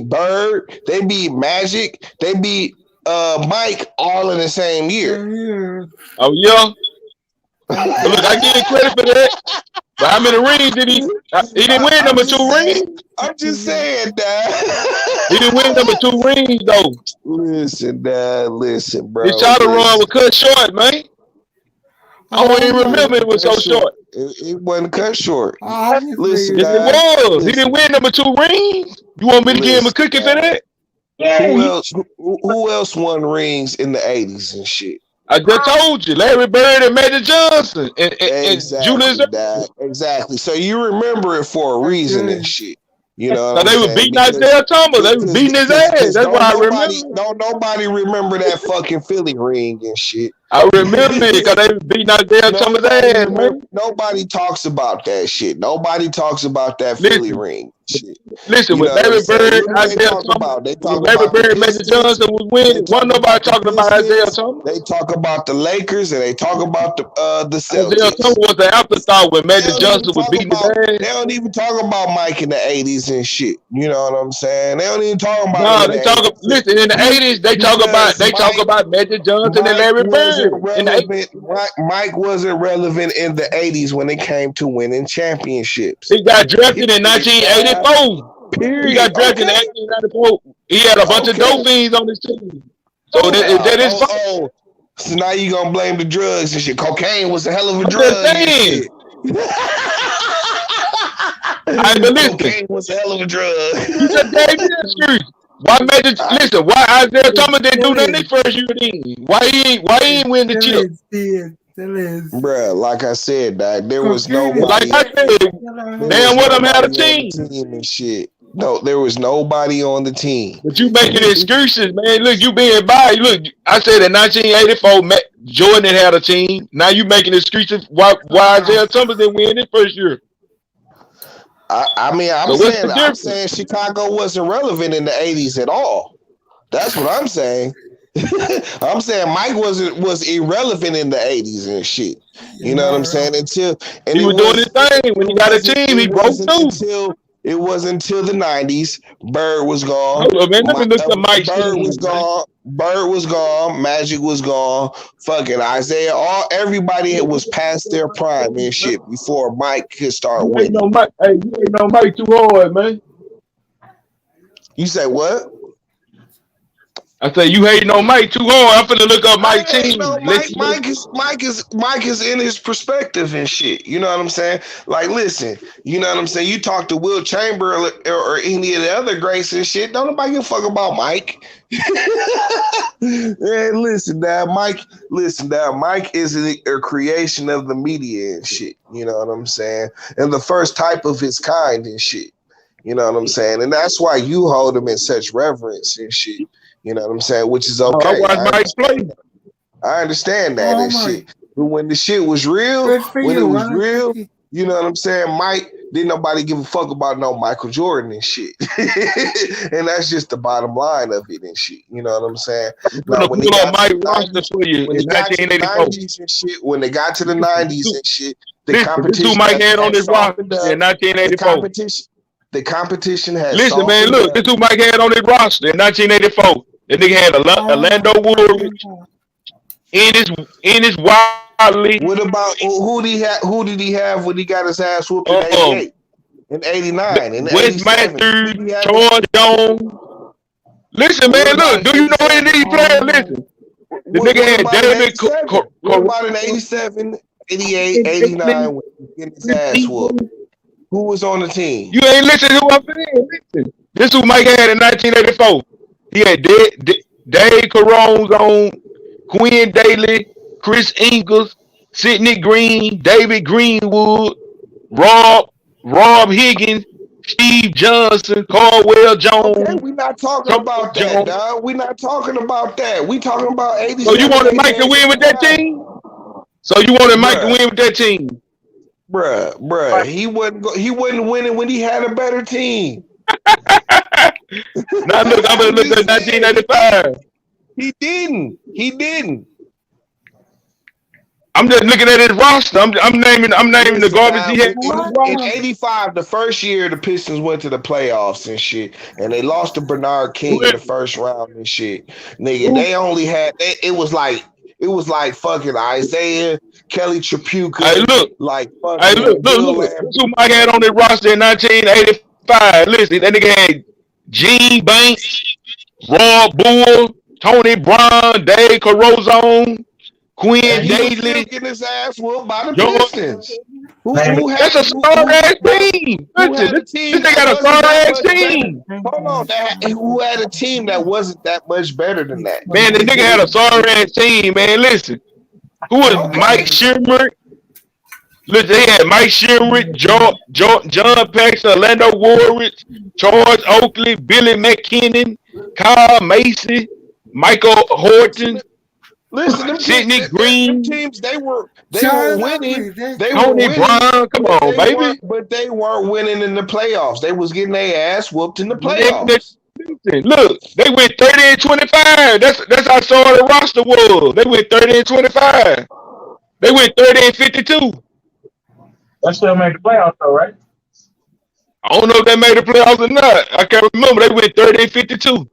Bird, they beat Magic, they beat Mike all in the same year. Oh yeah. Look, I give him credit for that. But how many rings did he? He didn't win number 2 rings. I'm just saying, Dad. He didn't win number 2 rings though. Listen, Dad. Listen, bro. His title run was cut short, man. I don't even remember it was so short. It wasn't cut short. Listen, yes, it was. He didn't win number 2 rings. You want me to give him a cookie for that? Yeah. Who else won rings in the 80s and shit? I just told you, Larry Bird and Magic Johnson and Julius. Exactly. So you remember it for a reason and shit. You know, so they were beating Isaiah Thomas. They were beating his ass. That's why I remember. Don't nobody remember that fucking Philly ring and shit. I remember it because they were beating Isaiah Thomas' ass, man. Nobody talks about that shit. Nobody talks about that Philly ring shit. Listen, with Larry Bird, Isaiah Thomas, Larry Bird, Magic Johnson was winning. Wasn't nobody talking about Isaiah Thomas. They talk about the Lakers and they talk about the Celtics. Isaiah Thomas was an afterthought when Magic Johnson was beating his ass. They don't even talk about Mike in the 80s and shit. You know what I'm saying? They don't even talk about. No, listen, in the 80s, they talk about Magic Johnson and Larry Bird. Mike wasn't relevant in the 80s when it came to winning championships. He got drafted in 1984. Period. He got drafted in 1994. He had a bunch of dope fiends on his team. So that is fault. So now you gonna blame the drugs and shit. Cocaine was a hell of a drug. Cocaine was a hell of a drug. You just gave me an excuse. Why Isaiah Thomas didn't do nothing first year then? Why he ain't win the chip? Bruh, like I said, dog, there was nobody. Like I said, damn what I'm had a team and shit. No, there was nobody on the team. But you making excuses, man. Look, you being biased. Look, I said in 1984, Jordan had a team. Now you making excuses why Isaiah Thomas didn't win it first year. I'm saying Chicago wasn't relevant in the 80s at all. That's what I'm saying. I'm saying Mike was irrelevant in the 80s and shit. You know what I'm saying? He was doing his thing. When he got a team, he broke through. It wasn't until the 90s. Bird was gone. Hold on, man. Let me look at Mike Bird Sheen, was gone. Bird was gone. Magic was gone. Fucking Isaiah. Everybody was past their prime and shit before Mike could start you winning. ain't no Mike too hard, man. You say what? I say you hating on Mike too hard. I'm finna look up Mike team. No, Mike is in his perspective and shit. You know what I'm saying? Like, listen, you know what I'm saying? You talk to Will Chamberlain or any of the other greats and shit. Don't nobody give a fuck about Mike. Man, listen, Mike is a creation of the media and shit. You know what I'm saying? And the first type of his kind and shit. You know what I'm saying? And that's why you hold him in such reverence and shit. You know what I'm saying? Which is okay. I understand that and shit. But when the shit was real, you know what I'm saying? Mike, didn't nobody give a fuck about no Michael Jordan and shit. And that's just the bottom line of it and shit. You know what I'm saying? Now, when they got to the 90s and shit, when they got to the 90s and shit, the competition Mike had on his roster in 1984. The competition has. Listen, man, look, this who Mike had on his roster in 1984. That nigga had Orlando Woolridge, Ennis Wiley. What about who did he have when he got his ass whooped in 88? In 89, in Wes Matthews, Troy Jones. Listen, man, look, do you know any of these players? Listen. The nigga had David. What about in 87, 88, 89 when he was getting his ass whooped? Who was on the team? You ain't listening to what I'm saying. Listen. This who Mike had in 1984. He had Dave Carones on, Quinn Daly, Chris Ingles, Sidney Green, David Greenwood, Rob Higgins, Steve Johnson, Caldwell Jones. Okay, we're not talking about that, dog. We're not talking about that. We talking about 87. So you wanted Mike to win with that team? So you wanted Mike to win with that team? Bruh. He wasn't winning when he had a better team. Now look, I'm gonna look at 1995. He didn't. I'm just looking at his roster. I'm naming the garbage he had. In 85, the first year the Pistons went to the playoffs and shit, and they lost to Bernard King in the first round and shit. Nigga, they only had it was like fucking Isaiah, Kelly Tripucka. Hey, look. Look. That's who Mike had on his roster in 1985. Listen, that nigga had Gene Banks, Rob Bull, Tony Brown, Dave Carozone, Quinn Daly. Getting his ass whooped by the Pistons. That's a star-ass team. Listen, this nigga got a star-ass team. Hold on, who had a team that wasn't that much better than that? Man, the nigga had a star-ass team, man. Listen, who was Mike Shimmer? Listen, they had Mike Shimmer, John Paxson, Orlando Woolridge, Charles Oakley, Billy McKinnon, Kyle Macy, Michael Horton. Listen, Sidney Green teams, they were winning. Tony Brown, come on, baby. But they weren't winning in the playoffs. They was getting their ass whooped in the playoffs. Look, they went 30-25. That's how solid the roster was. They went 30-25. They went 30-52. That still made the playoffs, though, right? I don't know if they made the playoffs or not. I can't remember. They went 30-52.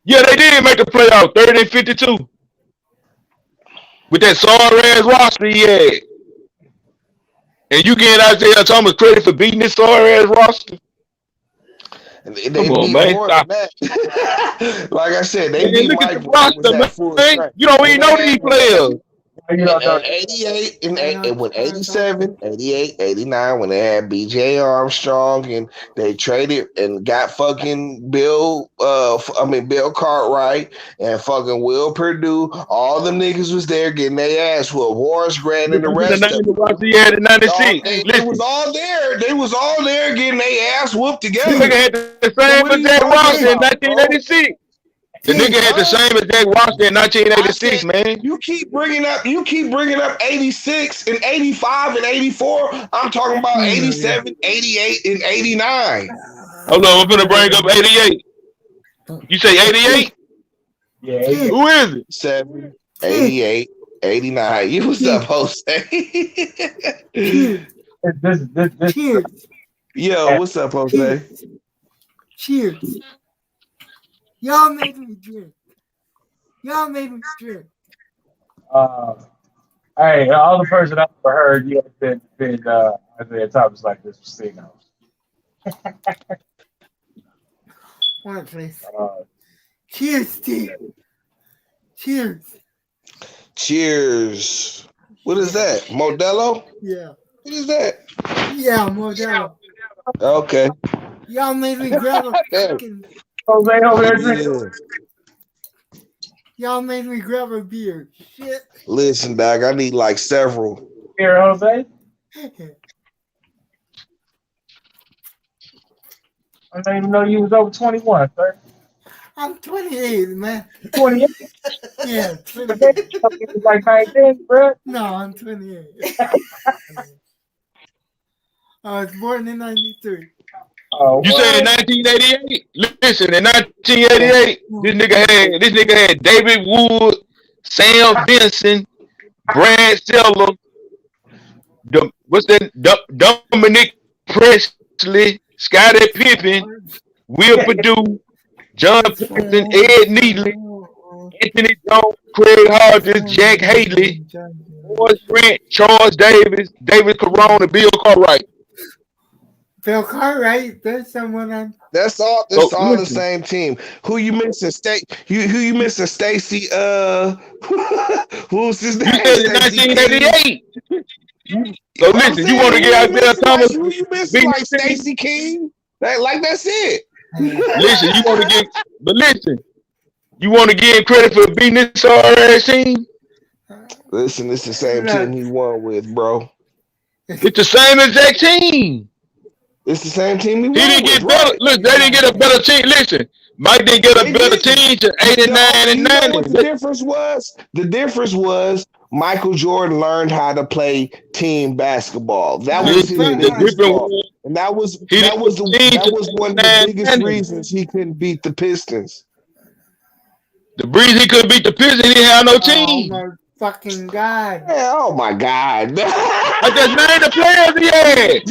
Yeah, they did make the playoffs, 30-52. With that sorry-ass roster he had. And you getting Isaiah Thomas credit for beating this sorry-ass roster? They beat more than that. Like I said, they beat Mike roster, you don't even know these players. In 88, in 87, 88, 89, when they had BJ Armstrong and they traded and got fucking Bill Cartwright and fucking Will Perdue, all them niggas was there getting their ass whooped. Horace Grant and the rest of them. He had in 96. They was all there. They was all there getting their ass whooped together. The nigga had the same exact roster in 1986. The nigga had the same exact roster in 1986, man. You keep bringing up 86 and 85 and 84. I'm talking about 87, 88, and 89. Hold on, I'm gonna bring up 88. You say 88? Yeah. Who is it? 7, 88, 89. You was supposed to say. Yo, what's up, Jose? Cheers. Y'all made me drink. Hey, all the person I've ever heard you have been Isaiah Thomas like this was sitting on. One place. Cheers, Steve. Cheers. What is that? Modelo? Yeah. What is that? Yeah, Modelo. Okay. Y'all made me grab a fucking. Jose over there drinking. Y'all made me grab a beer. Shit. Listen, dog, I need like several. Here, Jose. I didn't even know you was over 21, sir. I'm 28, man. 28? Yeah, 28. Like 19, bro? No, I'm 28. I was born in 93. Oh, you said in 1988? Listen, in 1988, this nigga had David Wood, Sam Benson, Brad Seller, Dominic Presley, Scottie Pippen, Will Perdue, John Paxson, Ed Needley, Anthony Jones, Craig Hodges, Jack Haley, Horace Grant, Charles Davis, David Corona, Bill Cartwright. Bill Cartwright, there's someone on. That's all. That's all the same team. Who you missing? Who you missing? Stacy. Who's his name? You said in 1988. So listen, you want to get Isaiah Thomas? Who you missing? Like Stacey King? Like that's it. Listen, you want to get, but listen, you want to give credit for beating this sorry ass team? Listen, it's the same team he won with, bro. It's the same exact team. It's the same team he won didn't with, get better. Right? Look, they didn't get a better team. Listen, Mike didn't get a better team to 89 and 90. Know what the difference was? The difference was Michael Jordan learned how to play team basketball. That was his biggest fault. And that was one of the biggest reasons he couldn't beat the Pistons. The reason he couldn't beat the Pistons, he didn't have no team. Oh my fucking God. Yeah, oh my God. I just named the players he had.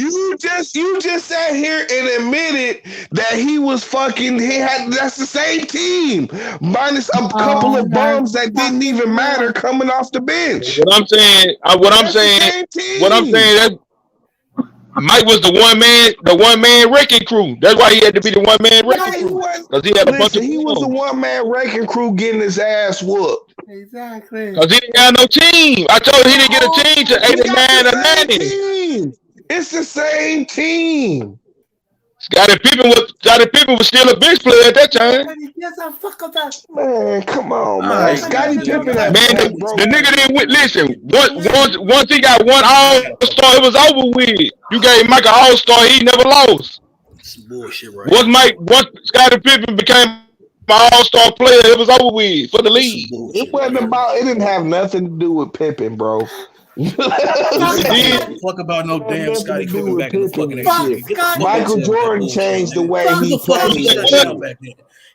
You just sat here and admitted that he had that's the same team. Minus a couple of bums that didn't even matter coming off the bench. What I'm saying that Mike was the one man wrecking crew. That's why he had to be the one man wrecking crew. Because he had a bunch of he was the one man wrecking crew getting his ass whooped. Exactly. Because he didn't have no team. I told you he didn't get a team to 89 or 90. It's the same team. Scottie Pippen was still a bench player at that time. Man, come on, man. Scottie Pippen. The nigga didn't win. Listen, once he got one All-Star, it was over with. You gave Mike an All-Star, he never lost. Some bullshit, right? Once Scottie Pippen became an All-Star player, it was over with for the league. It didn't have nothing to do with Pippen, bro. Fuck about no damn Scottie Pippen back in the fucking 80s. Michael Jordan changed the way he played.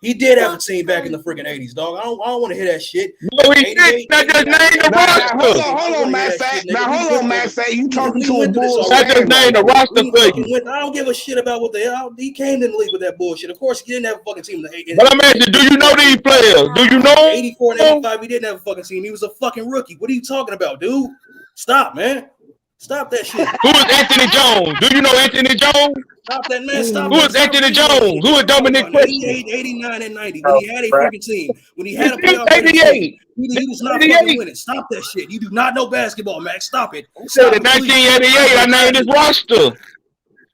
He did have a team back in the freaking 80s, dog. I don't want to hear that shit. No, he didn't. That just named the roster. Hold on, Matt Fat. Now, hold on, Matt Fat. You talking to a bull? That just named the roster for you. I don't give a shit about what he came in the league with that bullshit. Of course, he didn't have a fucking team in the 80s. But I'm asking, do you know these players? Do you know? 84 and 85, he didn't have a fucking team. He was a fucking rookie. What are you talking about, dude? Stop, man. Stop that shit. Who is Anthony Jones? Do you know Anthony Jones? Stop that, man. Stop. Who is Anthony Jones? Who is Dominic Presley? 89 and 90. When he had a freaking team. When he had a playoff 88. He was not fucking winning. Stop that shit. You do not know basketball, Max. Stop it. Stop in 1988, I named his roster.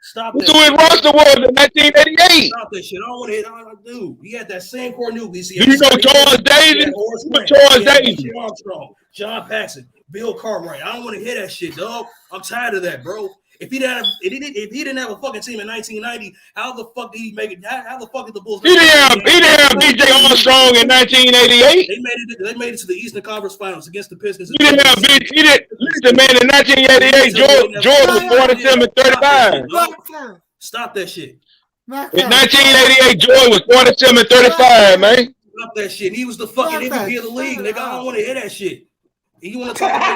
Stop that. Who his roster was in 1988. Stop that shit. I don't want to hit on dude. He had that same core newbies. Do you know Charles Davis? Charles Davis. Armstrong, John Paxson, Bill Cartwright. I don't want to hear that shit, dog. I'm tired of that, bro. If he didn't have a fucking team in 1990, how the fuck did he make it? How the fuck did the Bulls? He didn't have DJ Armstrong in 1988. They made it to the Eastern Conference Finals against the Pistons. Listen, man. In 1988, Jordan was 47-35. Stop that shit. In 1988, Jordan was 47-35, man. Stop that shit. He was the fucking MVP of the league, nigga. I don't want to hear that shit. You want to talk about